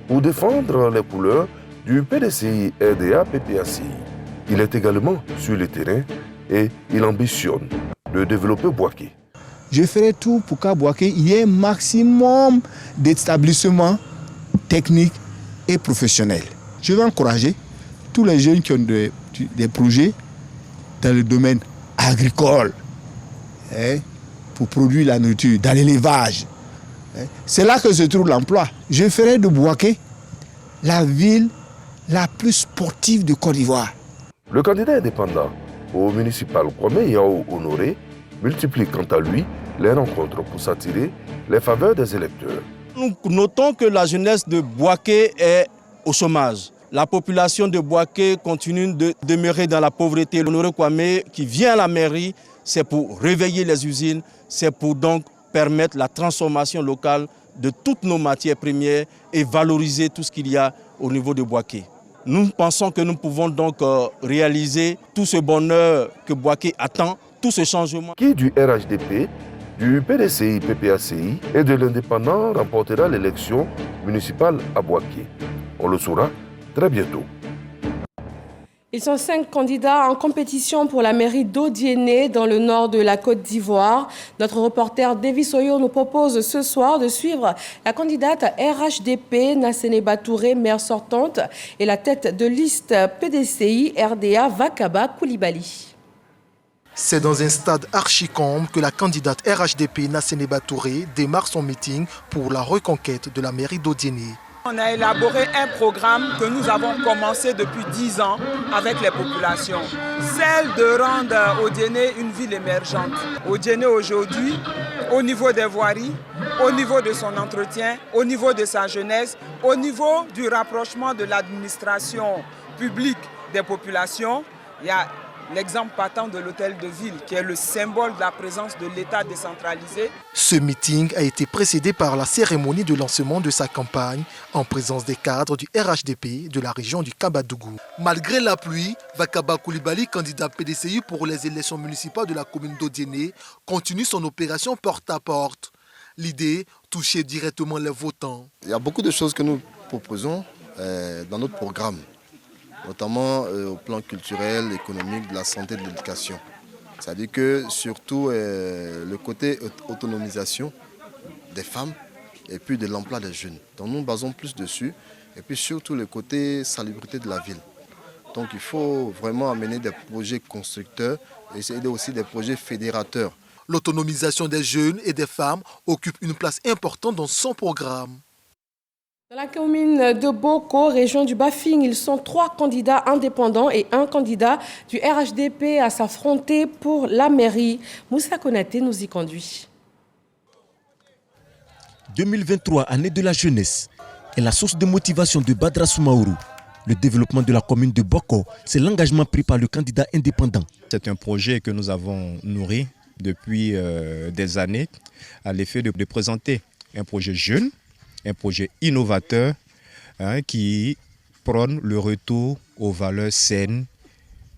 pour défendre les couleurs du PDCI RDA PPACI. Il est également sur le terrain et il ambitionne de développer Boaké. Je ferai tout pour qu'à Boaké, il y ait un maximum d'établissements techniques et professionnels. Je vais encourager tous les jeunes qui ont des projets dans le domaine agricole, pour produire la nourriture, dans l'élevage. C'est là que se trouve l'emploi. Je ferai de Boaké la ville la plus sportive de Côte d'Ivoire. Le candidat indépendant au municipal Kwame Yao Honoré multiplie quant à lui les rencontres pour s'attirer les faveurs des électeurs. Nous notons que la jeunesse de Boaké est au chômage. La population de Boaké continue de demeurer dans la pauvreté. Honoré Kwame, qui vient à la mairie, c'est pour réveiller les usines, c'est pour donc permettre la transformation locale de toutes nos matières premières et valoriser tout ce qu'il y a au niveau de Boaké. Nous pensons que nous pouvons donc réaliser tout ce bonheur que Boaké attend, tout ce changement. Qui du RHDP, du PDCI PPACI et de l'indépendant remportera l'élection municipale à Boaké? On le saura très bientôt. Ils sont 5 candidats en compétition pour la mairie d'Odiéné dans le nord de la Côte d'Ivoire. Notre reporter Davis Oyo nous propose ce soir de suivre la candidate RHDP Nasseneba Touré, maire sortante, et la tête de liste PDCI RDA Vakaba Koulibaly. C'est dans un stade archi-comble que la candidate RHDP Nasseneba Touré démarre son meeting pour la reconquête de la mairie d'Odiéné. On a élaboré un programme que nous avons commencé depuis 10 ans avec les populations. Celle de rendre Odiéné une ville émergente. Odiéné aujourd'hui, au niveau des voiries, au niveau de son entretien, au niveau de sa jeunesse, au niveau du rapprochement de l'administration publique des populations, il y a l'exemple patent de l'hôtel de ville qui est le symbole de la présence de l'État décentralisé. Ce meeting a été précédé par la cérémonie de lancement de sa campagne en présence des cadres du RHDP de la région du Kabadougou. Malgré la pluie, Vakaba Koulibaly, candidat PDCI pour les élections municipales de la commune d'Odiéné, continue son opération porte-à-porte. L'idée, toucher directement les votants. Il y a beaucoup de choses que nous proposons dans notre programme, notamment au plan culturel, économique, de la santé et de l'éducation. C'est-à-dire que surtout le côté autonomisation des femmes et puis de l'emploi des jeunes. Donc nous basons plus dessus et puis surtout le côté salubrité de la ville. Donc il faut vraiment amener des projets constructeurs et essayer aussi des projets fédérateurs. L'autonomisation des jeunes et des femmes occupe une place importante dans son programme. Dans la commune de Boko, région du Bafing, ils sont 3 candidats indépendants et 1 candidat du RHDP à s'affronter pour la mairie. Moussa Konaté nous y conduit. 2023, année de la jeunesse, est la source de motivation de Badra Soumaourou. Le développement de la commune de Boko, c'est l'engagement pris par le candidat indépendant. C'est un projet que nous avons nourri depuis des années à l'effet de présenter un projet jeune, un projet innovateur qui prône le retour aux valeurs saines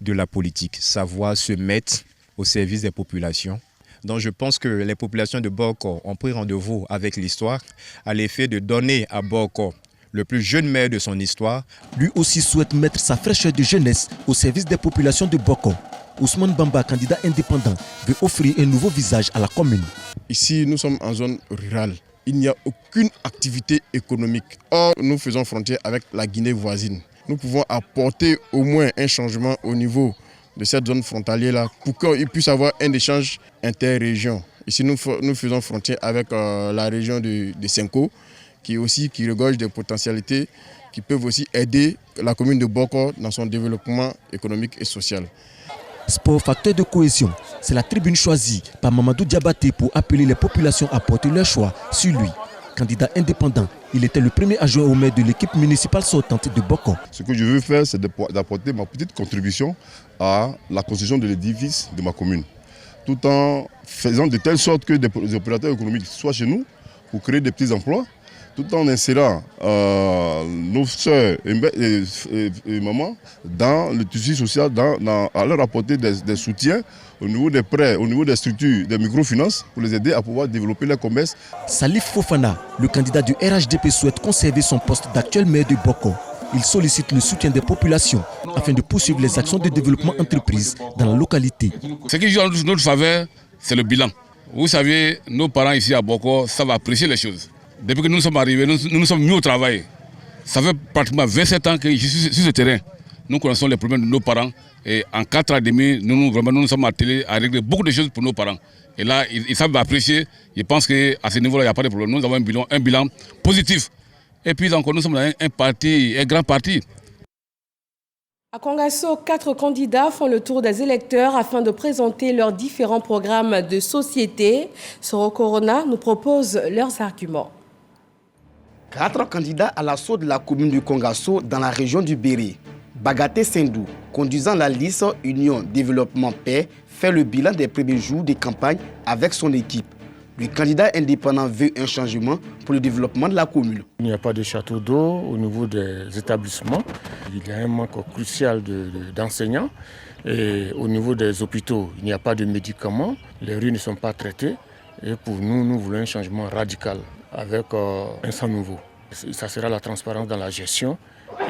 de la politique, savoir se mettre au service des populations. Donc je pense que les populations de Boko ont pris rendez-vous avec l'histoire à l'effet de donner à Boko le plus jeune maire de son histoire. Lui aussi souhaite mettre sa fraîcheur de jeunesse au service des populations de Boko. Ousmane Bamba, candidat indépendant, veut offrir un nouveau visage à la commune. Ici, nous sommes en zone rurale. Il n'y a aucune activité économique. Or, nous faisons frontière avec la Guinée voisine. Nous pouvons apporter au moins un changement au niveau de cette zone frontalière-là pour qu'il puisse y avoir un échange interrégion. Ici, nous faisons frontière avec la région de Senko, qui regorge des potentialités qui peuvent aussi aider la commune de Boko dans son développement économique et social. Sport facteur de cohésion, c'est la tribune choisie par Mamadou Diabaté pour appeler les populations à porter leur choix sur lui. Candidat indépendant, il était le premier adjoint au maire de l'équipe municipale sortante de Boko. Ce que je veux faire, c'est d'apporter ma petite contribution à la construction de l'édifice de ma commune, tout en faisant de telle sorte que des opérateurs économiques soient chez nous pour créer des petits emplois, tout en insérant nos soeurs et mamans dans le tissu social, à leur apporter des soutiens au niveau des prêts, au niveau des structures, des microfinances, pour les aider à pouvoir développer leur commerce. Salif Fofana, le candidat du RHDP, souhaite conserver son poste d'actuel maire de Boko. Il sollicite le soutien des populations afin de poursuivre les actions de développement entreprises dans la localité. Ce qui joue en notre faveur, c'est le bilan. Vous savez, nos parents ici à Boko savent apprécier les choses. Depuis que nous sommes arrivés, nous sommes mis au travail. Ça fait pratiquement 27 ans que je suis sur ce terrain. Nous connaissons les problèmes de nos parents. Et en 4 ans et demi, nous sommes attelés à régler beaucoup de choses pour nos parents. Et là, ils savent apprécier. Je pense qu'à ce niveau-là, il n'y a pas de problème. Nous avons un bilan positif. Et puis encore, nous sommes dans un grand parti. À Kongasso, 4 candidats font le tour des électeurs afin de présenter leurs différents programmes de société. Soro Corona nous propose leurs arguments. 4 candidats à l'assaut de la commune du Kongasso dans la région du Béré. Bagaté Sendou, conduisant la liste Union Développement Paix, fait le bilan des premiers jours de campagne avec son équipe. Le candidat indépendant veut un changement pour le développement de la commune. Il n'y a pas de château d'eau au niveau des établissements. Il y a un manque crucial d'enseignants. Et au niveau des hôpitaux, il n'y a pas de médicaments. Les rues ne sont pas traitées. Et pour nous, nous voulons un changement radical avec un sang nouveau. Ça sera la transparence dans la gestion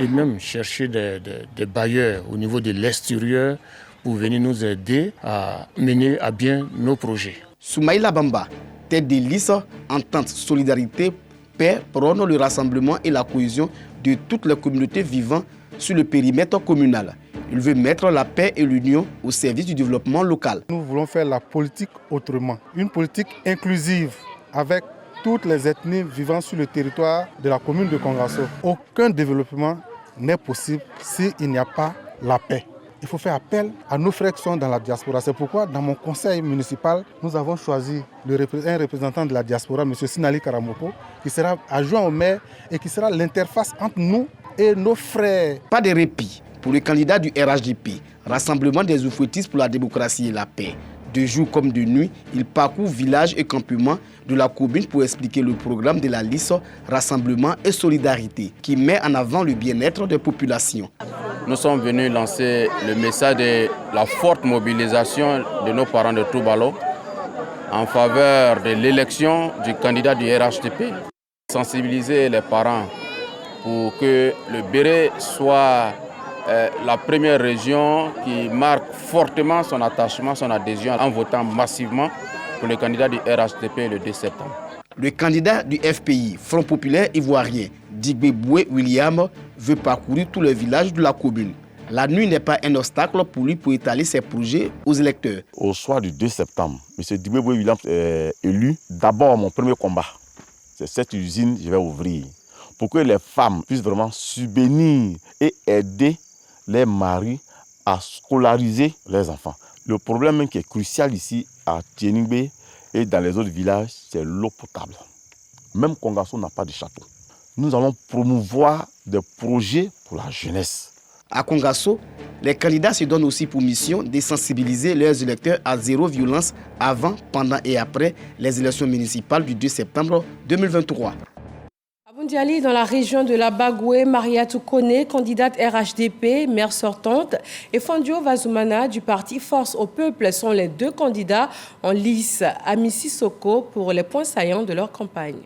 et même chercher des bailleurs au niveau de l'extérieur pour venir nous aider à mener à bien nos projets. Soumaïla Bamba, tête de liste Entente Solidarité Paix, prône le rassemblement et la cohésion de toutes les communautés vivant sur le périmètre communal. Il veut mettre la paix et l'union au service du développement local. Nous voulons faire la politique autrement, une politique inclusive avec toutes les ethnies vivant sur le territoire de la commune de Kongasso. Aucun développement n'est possible s'il n'y a pas la paix. Il faut faire appel à nos frères qui sont dans la diaspora. C'est pourquoi dans mon conseil municipal, nous avons choisi un représentant de la diaspora, M. Sinali Karamoko, qui sera adjoint au maire et qui sera l'interface entre nous et nos frères. Pas de répit pour le candidat du RHDP, Rassemblement des oufouettistes pour la démocratie et la paix. De jour comme de nuit, il parcourt villages et campements de la commune pour expliquer le programme de la liste Rassemblement et Solidarité qui met en avant le bien-être des populations. Nous sommes venus lancer le message de la forte mobilisation de nos parents de Toubalo en faveur de l'élection du candidat du RHDP. Sensibiliser les parents pour que le Béret soit la première région qui marque fortement son attachement, son adhésion en votant massivement pour le candidat du RHDP le 2 septembre. Le candidat du FPI, Front Populaire Ivoirien, Digbe Boué William, veut parcourir tous les villages de la commune. La nuit n'est pas un obstacle pour lui pour étaler ses projets aux électeurs. Au soir du 2 septembre, M. Digbe Boué William est élu. D'abord, mon premier combat, c'est cette usine que je vais ouvrir pour que les femmes puissent vraiment subvenir et aider les maris à scolariser les enfants. Le problème qui est crucial ici à Tieningbe et dans les autres villages, c'est l'eau potable. Même Kongasso n'a pas de château. Nous allons promouvoir des projets pour la jeunesse. À Kongasso, les candidats se donnent aussi pour mission de sensibiliser leurs électeurs à zéro violence avant, pendant et après les élections municipales du 2 septembre 2023. Bundiali, dans la région de la Bagoué, Mariatou Kone, candidate RHDP, maire sortante, et Fondio Vazumana du parti Force au Peuple sont les deux candidats en lice à Mississoko pour les points saillants de leur campagne.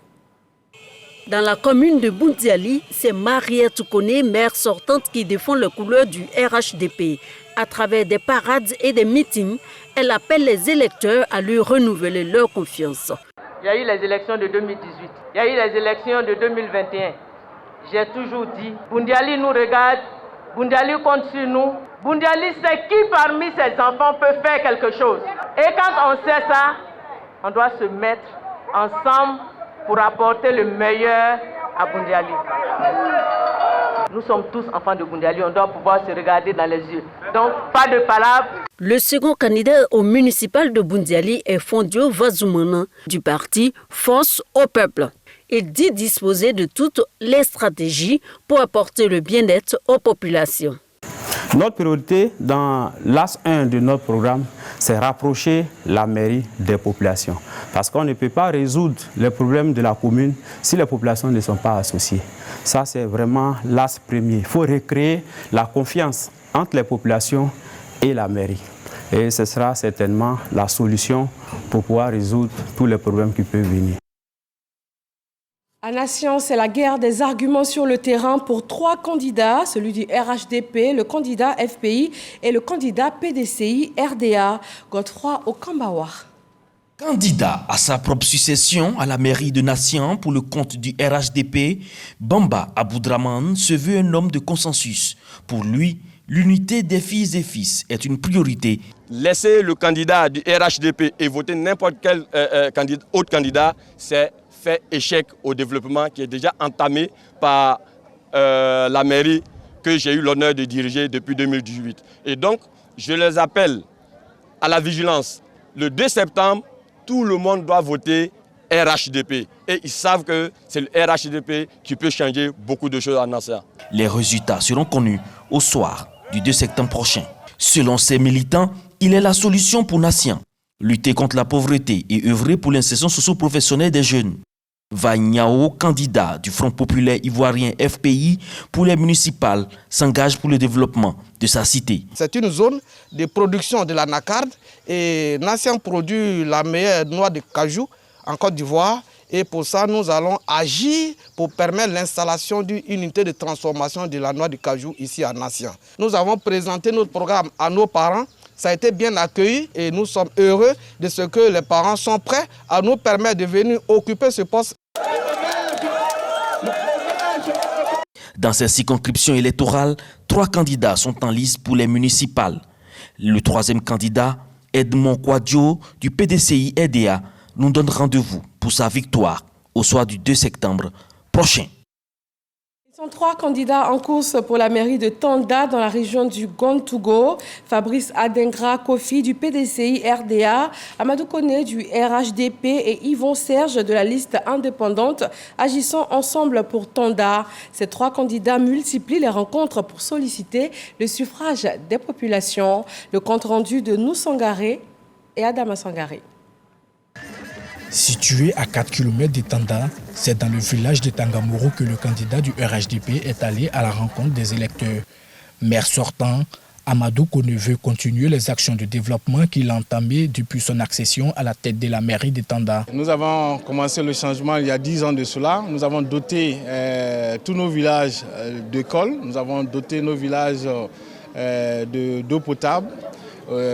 Dans la commune de Bundiali, c'est Mariatou Kone, maire sortante, qui défend les couleurs du RHDP. À travers des parades et des meetings, elle appelle les électeurs à lui renouveler leur confiance. Il y a eu les élections de 2018, il y a eu les élections de 2021. J'ai toujours dit, Bundiali nous regarde, Bundiali compte sur nous. Bundiali sait qui parmi ses enfants peut faire quelque chose. Et quand on sait ça, on doit se mettre ensemble pour apporter le meilleur à Bundiali. Nous sommes tous enfants de Bundiali, on doit pouvoir se regarder dans les yeux. Donc, pas de palabres. Le second candidat au municipal de Bundiali est Fondio Vazumana du parti Force au Peuple. Il dit disposer de toutes les stratégies pour apporter le bien-être aux populations. Notre priorité dans l'AS 1 de notre programme, c'est rapprocher la mairie des populations. Parce qu'on ne peut pas résoudre les problèmes de la commune si les populations ne sont pas associées. Ça, c'est vraiment l'AS premier. Il faut recréer la confiance entre les populations et la mairie. Et ce sera certainement la solution pour pouvoir résoudre tous les problèmes qui peuvent venir. À Nation, c'est la guerre des arguments sur le terrain pour trois candidats, celui du RHDP, le candidat FPI et le candidat PDCI RDA, Godefroy Okambawa. Candidat à sa propre succession à la mairie de Nation pour le compte du RHDP, Bamba Aboudraman se veut un homme de consensus. Pour lui, l'unité des filles et fils est une priorité. Laisser le candidat du RHDP et voter n'importe quel autre candidat, c'est faire échec au développement qui est déjà entamé par la mairie que j'ai eu l'honneur de diriger depuis 2018. Et donc, je les appelle à la vigilance. Le 2 septembre, tout le monde doit voter RHDP. Et ils savent que c'est le RHDP qui peut changer beaucoup de choses à Nasser. Les résultats seront connus au soir du 2 septembre prochain. Selon ces militants, il est la solution pour Nation. Lutter contre la pauvreté et œuvrer pour l'insertion socio-professionnelle des jeunes. Vanyao, candidat du Front Populaire Ivoirien FPI pour les municipales, s'engage pour le développement de sa cité. C'est une zone de production de la nacarde et Nation produit la meilleure noix de cajou en Côte d'Ivoire. Et pour ça, nous allons agir pour permettre l'installation d'une unité de transformation de la noix de cajou ici à Nation. Nous avons présenté notre programme à nos parents. Ça a été bien accueilli et nous sommes heureux de ce que les parents sont prêts à nous permettre de venir occuper ce poste. Dans ces circonscriptions électorales, 3 candidats sont en lice pour les municipales. Le 3e candidat, Edmond Kouadio, du PDCI RDA, nous donne rendez-vous pour sa victoire au soir du 2 septembre prochain. Ils sont 3 candidats en course pour la mairie de Tanda dans la région du Gontougo. Fabrice Adengra Kofi du PDCI RDA, Amadou Kone du RHDP et Yvon Serge de la liste indépendante agissant ensemble pour Tanda. Ces 3 candidats multiplient les rencontres pour solliciter le suffrage des populations. Le compte rendu de Noussangaré et Adama Sangaré. Situé à 4 km de Tanda, c'est dans le village de Tangamoro que le candidat du RHDP est allé à la rencontre des électeurs. Maire sortant, Amadou Kone veut continuer les actions de développement qu'il a entamées depuis son accession à la tête de la mairie de Tanda. Nous avons commencé le changement il y a 10 ans de cela. Nous avons doté tous nos villages d'écoles, nous avons doté nos villages d'eau potable.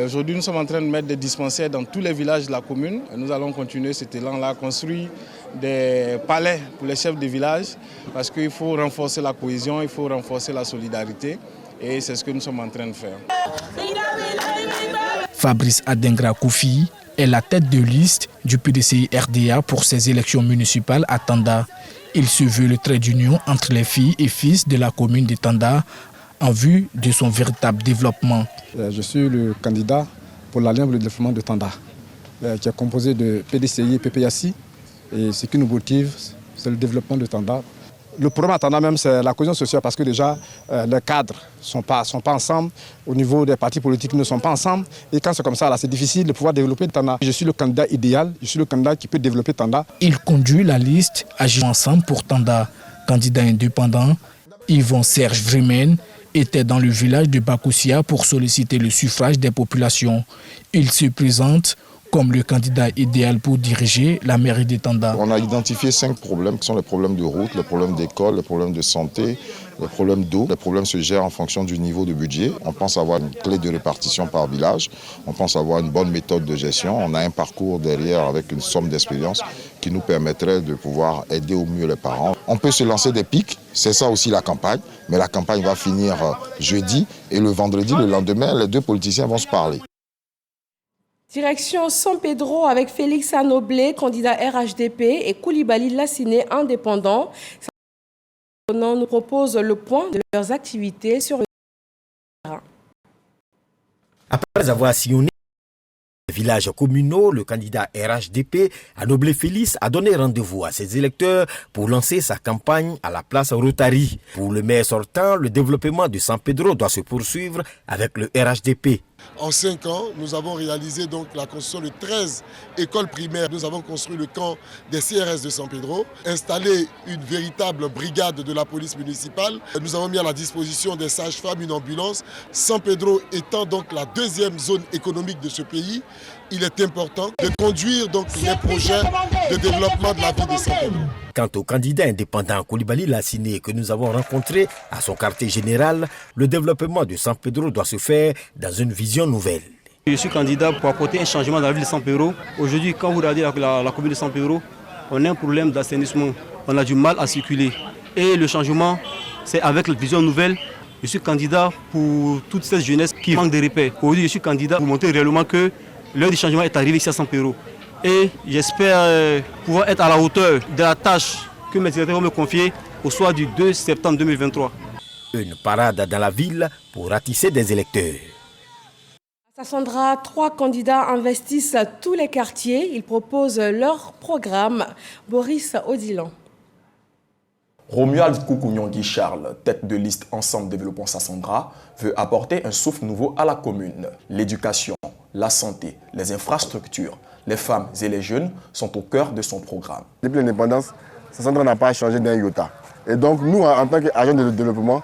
Aujourd'hui, nous sommes en train de mettre des dispensaires dans tous les villages de la commune. Nous allons continuer cet élan-là, construire des palais pour les chefs de village parce qu'il faut renforcer la cohésion, il faut renforcer la solidarité et c'est ce que nous sommes en train de faire. Fabrice Adengra Kofi est la tête de liste du PDCI RDA pour ces élections municipales à Tanda. Il se veut le trait d'union entre les filles et fils de la commune de Tanda en vue de son véritable développement. Je suis le candidat pour l'Alliance pour le développement de Tanda, qui est composé de PDCI et PPACI. Et ce qui nous motive, c'est le développement de Tanda. Le problème à Tanda même, c'est la cohésion sociale parce que déjà, les cadres ne sont pas ensemble. Au niveau des partis politiques, ils ne sont pas ensemble. Et quand c'est comme ça, c'est difficile de pouvoir développer Tanda. Je suis le candidat idéal, je suis le candidat qui peut développer Tanda. Il conduit la liste Agir ensemble pour Tanda. Candidat indépendant, Yvon Serge Vremen était dans le village de Bakoussia pour solliciter le suffrage des populations. Il se présente comme le candidat idéal pour diriger la mairie de Tanda. On a identifié 5 problèmes qui sont les problèmes de route, les problèmes d'école, les problèmes de santé, les problèmes d'eau. Les problèmes se gèrent en fonction du niveau de budget. On pense avoir une clé de répartition par village. On pense avoir une bonne méthode de gestion. On a un parcours derrière avec une somme d'expérience qui nous permettrait de pouvoir aider au mieux les parents. On peut se lancer des pics, c'est ça aussi la campagne. Mais la campagne va finir jeudi et le vendredi, le lendemain, les 2 politiciens vont se parler. Direction San Pedro avec Félix Anoblé, candidat RHDP, et Koulibaly Lassiné, indépendant. Nous propose le point de leurs activités sur le terrain. Après avoir sillonné les villages communaux, le candidat RHDP, Anoblé Félix, a donné rendez-vous à ses électeurs pour lancer sa campagne à la place Rotary. Pour le maire sortant, le développement de San Pedro doit se poursuivre avec le RHDP. En 5 ans, nous avons réalisé donc la construction de 13 écoles primaires. Nous avons construit le camp des CRS de San Pedro, installé une véritable brigade de la police municipale. Nous avons mis à la disposition des sages-femmes une ambulance. San Pedro étant donc la 2e zone économique de ce pays, il est important de conduire donc les projets de développement de la ville de San Pedro. Quant au candidat indépendant Koulibaly Lassiné que nous avons rencontré à son quartier général, le développement de San Pedro doit se faire dans une vision nouvelle. Je suis candidat pour apporter un changement dans la ville de San Pedro. Aujourd'hui, quand vous regardez la commune de San Pedro, on a un problème d'assainissement. On a du mal à circuler. Et le changement, c'est avec la vision nouvelle. Je suis candidat pour toute cette jeunesse qui manque de repères. Aujourd'hui, je suis candidat pour montrer réellement que l'heure du changement est arrivée ici à San Pedro. Et j'espère pouvoir être à la hauteur de la tâche que mes directeurs vont me confier au soir du 2 septembre 2023. Une parade dans la ville pour ratisser des électeurs. À Sassandra, 3 candidats investissent tous les quartiers. Ils proposent leur programme. Boris Odilan. Romuald Koukouniongui Charles, tête de liste Ensemble Développement Sassandra, veut apporter un souffle nouveau à la commune. L'éducation, la santé, les infrastructures, les femmes et les jeunes sont au cœur de son programme. Depuis l'indépendance, Sassandra n'a pas changé d'un iota. Et donc nous, en tant qu'agents de développement,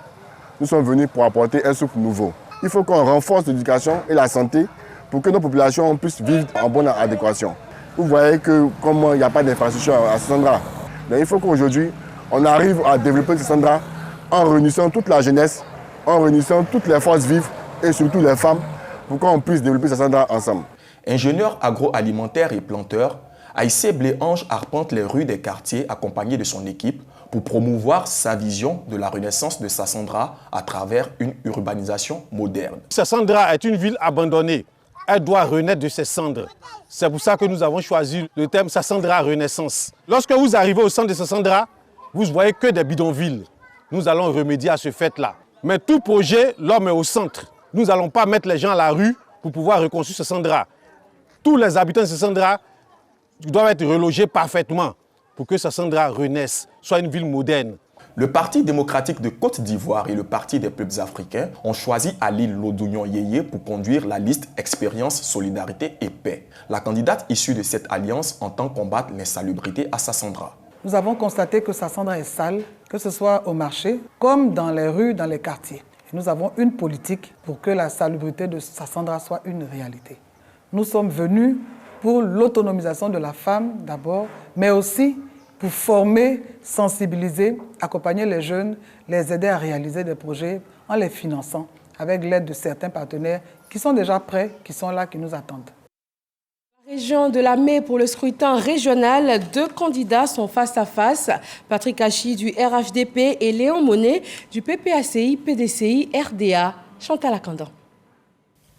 nous sommes venus pour apporter un souffle nouveau. Il faut qu'on renforce l'éducation et la santé pour que nos populations puissent vivre en bonne adéquation. Vous voyez que comme il n'y a pas d'infrastructure à Sassandra, il faut qu'aujourd'hui, on arrive à développer Sassandra en réunissant toute la jeunesse, en réunissant toutes les forces vives et surtout les femmes pour qu'on puisse développer Sassandra ensemble. Ingénieur agroalimentaire et planteur, Aïssé Bléange arpente les rues des quartiers accompagné de son équipe pour promouvoir sa vision de la renaissance de Sassandra à travers une urbanisation moderne. Sassandra est une ville abandonnée. elle doit renaître de ses cendres. C'est pour ça que nous avons choisi le thème Sassandra Renaissance. Lorsque vous arrivez au centre de Sassandra, vous ne voyez que des bidonvilles. Nous allons remédier à ce fait-là. Mais tout projet, l'homme est au centre. Nous n'allons pas mettre les gens à la rue pour pouvoir reconstruire Sassandra. Tous les habitants de Sassandra doivent être relogés parfaitement pour que Sassandra renaisse, soit une ville moderne. Le Parti démocratique de Côte d'Ivoire et le Parti des peuples africains ont choisi Ali Lodouignon Yeye pour conduire la liste Expérience, Solidarité et Paix. La candidate issue de cette alliance entend combattre l'insalubrité à Sassandra. Nous avons constaté que Sassandra est sale, que ce soit au marché, comme dans les rues, dans les quartiers. Et nous avons une politique pour que la salubrité de Sassandra soit une réalité. Nous sommes venus pour l'autonomisation de la femme d'abord, mais aussi pour former, sensibiliser, accompagner les jeunes, les aider à réaliser des projets en les finançant avec l'aide de certains partenaires qui sont déjà prêts, qui sont là, qui nous attendent. Région de la Mai pour le scrutin régional, 2 candidats sont face à face. Patrick Hachi du RHDP et Léon Monnet du PPACI, PDCI, RDA. Chantal Akandan.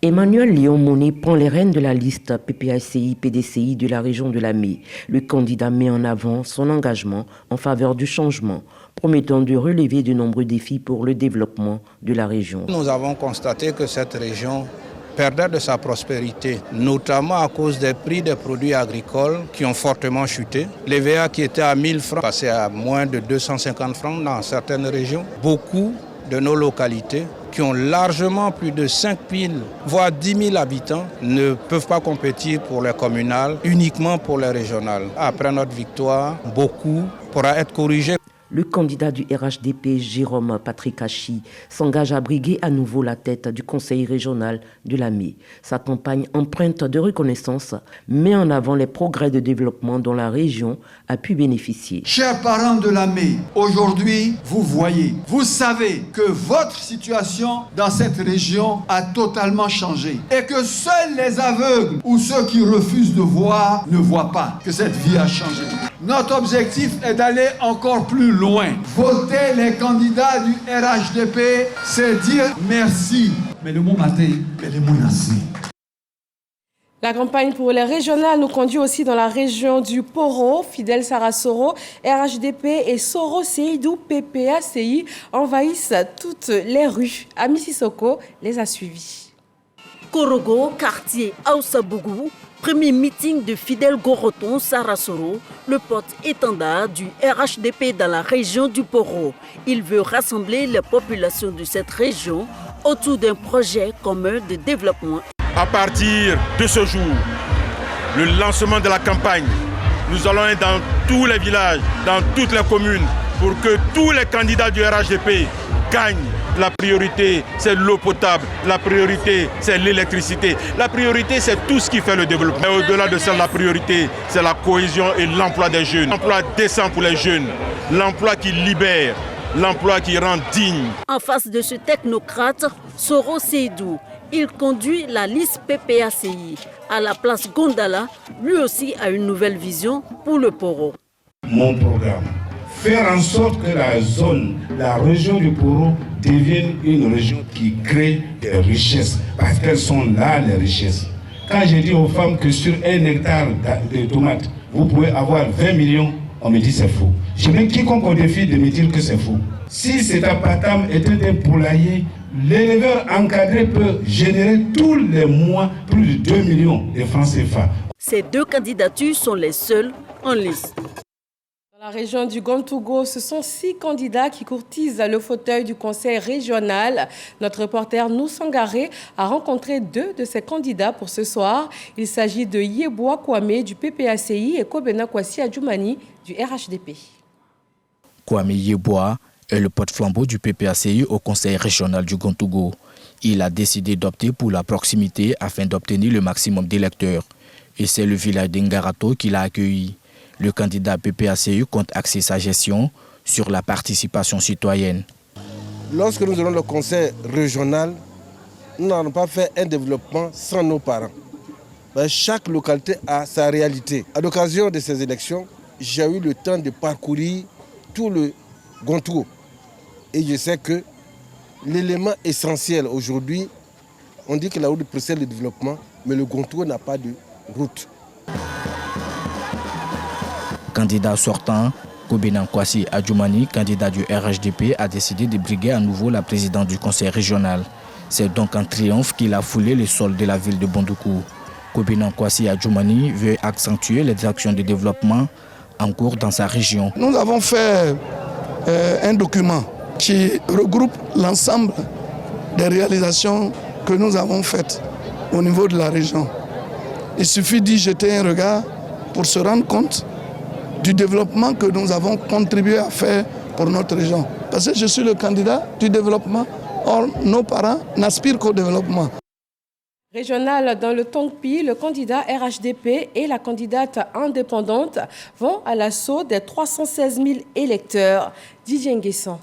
Emmanuel Léon Monnet prend les rênes de la liste PPACI-PDCI de la région de la Mai. Le candidat met en avant son engagement en faveur du changement, promettant de relever de nombreux défis pour le développement de la région. Nous avons constaté que cette région perdait de sa prospérité, notamment à cause des prix des produits agricoles qui ont fortement chuté. Les VA qui étaient à 1000 francs passaient à moins de 250 francs dans certaines régions. Beaucoup de nos localités qui ont largement plus de 5 000, voire 10 000 habitants, ne peuvent pas compétir pour les communales, uniquement pour les régionales. Après notre victoire, beaucoup pourra être corrigé. Le candidat du RHDP, Jérôme Patrick Hachi, s'engage à briguer à nouveau la tête du conseil régional de la Mai. Sa campagne empreinte de reconnaissance met en avant les progrès de développement dont la région a pu bénéficier. Chers parents de la Mai, aujourd'hui, vous voyez, vous savez que votre situation dans cette région a totalement changé et que seuls les aveugles ou ceux qui refusent de voir ne voient pas que cette vie a changé. Notre objectif est d'aller encore plus loin. Voter les candidats du RHDP, c'est dire merci. Mais le mot matin, mais le mot merci. La campagne pour les régionales nous conduit aussi dans la région du Poro. Fidel Sarah Soro, RHDP et Soro Seydou PPACI envahissent toutes les rues. Ami Sissoko les a suivis. Korogo, quartier Aousabougou, premier meeting de Fidel Goroton Sarasoro, le porte-étendard du RHDP dans la région du Poro. Il veut rassembler les populations de cette région autour d'un projet commun de développement. À partir de ce jour, le lancement de la campagne, nous allons être dans tous les villages, dans toutes les communes, pour que tous les candidats du RHDP gagnent. La priorité, c'est l'eau potable. La priorité, c'est l'électricité. La priorité, c'est tout ce qui fait le développement. Et au-delà de ça, la priorité, c'est la cohésion et l'emploi des jeunes. L'emploi décent pour les jeunes. L'emploi qui libère. L'emploi qui rend digne. En face de ce technocrate, Soro Seydou, il conduit la liste PPACI. À la place Gondala, lui aussi a une nouvelle vision pour le Poro. Mon programme, faire en sorte que la région du Poro devienne une région qui crée des richesses, parce qu'elles sont là les richesses. Quand je dis aux femmes que sur 1 hectare de tomates, vous pouvez avoir 20 millions, on me dit c'est faux. Je mets quiconque au défi de me dire que c'est faux. Si cet apatam était un poulailler, l'éleveur encadré peut générer tous les mois plus de 2 millions de francs CFA. Ces 2 candidatures sont les seules en liste. Dans la région du Gontougo, ce sont 6 candidats qui courtisent le fauteuil du conseil régional. Notre reporter Nousangaré a rencontré 2 de ces candidats pour ce soir. Il s'agit de Yeboa Kwame du PPACI et Kobena Kwasi Adjoumani du RHDP. Kwame Yeboa est le porte-flambeau du PPACI au conseil régional du Gontougo. Il a décidé d'opter pour la proximité afin d'obtenir le maximum d'électeurs. Et c'est le village d'Engarato qui l'a accueilli. Le candidat PPACI compte axer sa gestion sur la participation citoyenne. Lorsque nous aurons le conseil régional, nous n'allons pas faire un développement sans nos parents. Chaque localité a sa réalité. À l'occasion de ces élections, j'ai eu le temps de parcourir tout le Gontougo. Et je sais que l'élément essentiel aujourd'hui, on dit que la route précède le développement, mais le Gontouré n'a pas de route. Candidat sortant, Kobena Kwasi Adjoumani, candidat du RHDP, a décidé de briguer à nouveau la présidente du conseil régional. C'est donc un triomphe qu'il a foulé le sol de la ville de Bondoukou. Kobena Kwasi Adjoumani veut accentuer les actions de développement en cours dans sa région. Nous avons fait un document qui regroupe l'ensemble des réalisations que nous avons faites au niveau de la région. Il suffit d'y jeter un regard pour se rendre compte du développement que nous avons contribué à faire pour notre région. Parce que je suis le candidat du développement, or nos parents n'aspirent qu'au développement. Régional dans le Tongpi, le candidat RHDP et la candidate indépendante vont à l'assaut des 316 000 électeurs. Didier Nguessan.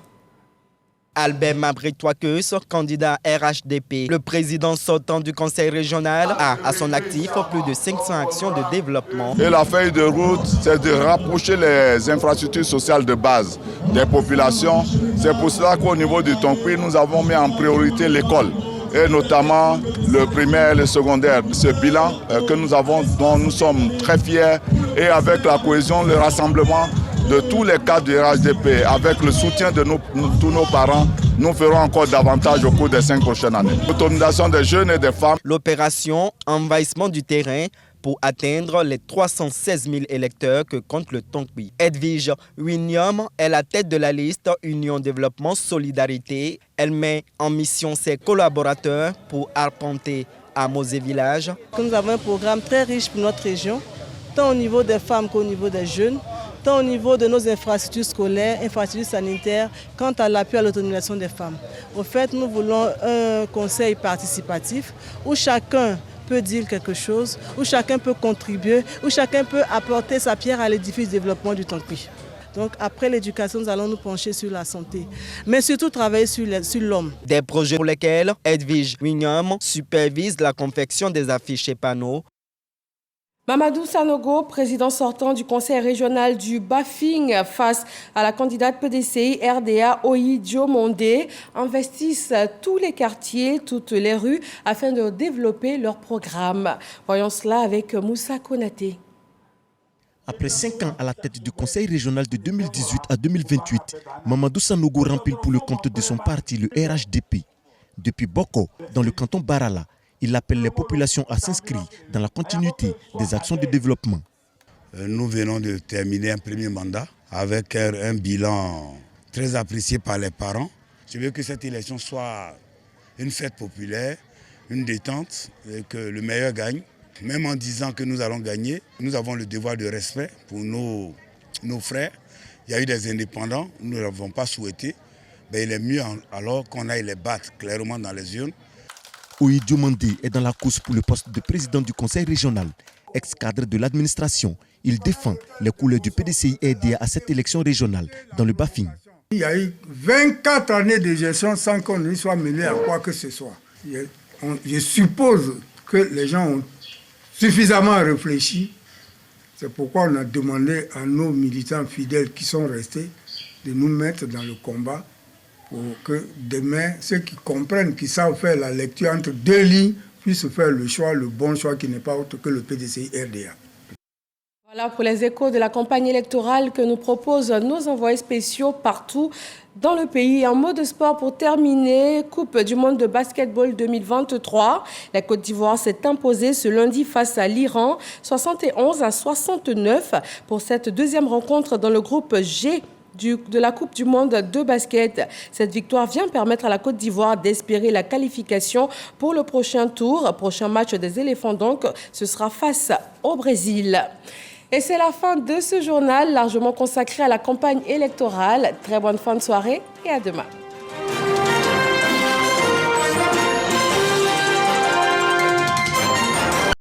Albert Mabré-Touakeus, candidat RHDP. Le président sortant du conseil régional a à son actif plus de 500 actions de développement. Et la feuille de route, c'est de rapprocher les infrastructures sociales de base des populations. C'est pour cela qu'au niveau du Tongpi, nous avons mis en priorité l'école, et notamment le primaire et le secondaire. Ce bilan que nous avons, dont nous sommes très fiers, et avec la cohésion, le rassemblement de tous les cadres du RHDP, avec le soutien de tous nos parents, nous ferons encore davantage au cours des 5 prochaines années. L'autonomisation des jeunes et des femmes. L'opération envahissement du terrain pour atteindre les 316 000 électeurs que compte le Tongpi. Edwige Winium est la tête de la liste Union Développement Solidarité. Elle met en mission ses collaborateurs pour arpenter hameaux et villages. Nous avons un programme très riche pour notre région, tant au niveau des femmes qu'au niveau des jeunes, tant au niveau de nos infrastructures scolaires, infrastructures sanitaires, quant à l'appui à l'autonomisation des femmes. Au fait, nous voulons un conseil participatif où chacun peut dire quelque chose, où chacun peut contribuer, où chacun peut apporter sa pierre à l'édifice du développement du Tongpi. Donc après l'éducation, nous allons nous pencher sur la santé, mais surtout travailler sur l'homme. Des projets pour lesquels Edwige Winium supervise la confection des affiches et panneaux. Mamadou Sanogo, président sortant du conseil régional du Bafing face à la candidate PDCI RDA Oyi Diomondé, investissent tous les quartiers, toutes les rues afin de développer leur programme. Voyons cela avec Moussa Konaté. Après 5 ans à la tête du conseil régional de 2018 à 2028, Mamadou Sanogo remplit pour le compte de son parti, le RHDP. Depuis Boko, dans le canton Barala, il appelle les populations à s'inscrire dans la continuité des actions de développement. Nous venons de terminer un premier mandat avec un bilan très apprécié par les parents. Je veux que cette élection soit une fête populaire, une détente et que le meilleur gagne. Même en disant que nous allons gagner, nous avons le devoir de respect pour nos frères. Il y a eu des indépendants, nous ne l'avons pas souhaité. Mais il est mieux alors qu'on aille les battre clairement dans les urnes. Oyi Diomandé est dans la course pour le poste de président du conseil régional. Ex-cadre de l'administration, il défend les couleurs du PDCI RDA à cette élection régionale dans le Bafing. Il y a eu 24 années de gestion sans qu'on ne soit mêlé à quoi que ce soit. Je suppose que les gens ont suffisamment réfléchi. C'est pourquoi on a demandé à nos militants fidèles qui sont restés de nous mettre dans le combat pour que demain, ceux qui comprennent, qui savent faire la lecture entre deux lignes, puissent faire le choix, le bon choix qui n'est pas autre que le PDCI RDA. Voilà pour les échos de la campagne électorale que nous proposent nos envoyés spéciaux partout dans le pays. Un mot de sport pour terminer. Coupe du monde de basketball 2023. La Côte d'Ivoire s'est imposée ce lundi face à l'Iran, 71-69 pour cette deuxième rencontre dans le groupe G de la Coupe du monde de basket. Cette victoire vient permettre à la Côte d'Ivoire d'espérer la qualification pour le prochain tour. Prochain match des éléphants donc, ce sera face au Brésil. Et c'est la fin de ce journal largement consacré à la campagne électorale. Très bonne fin de soirée et à demain.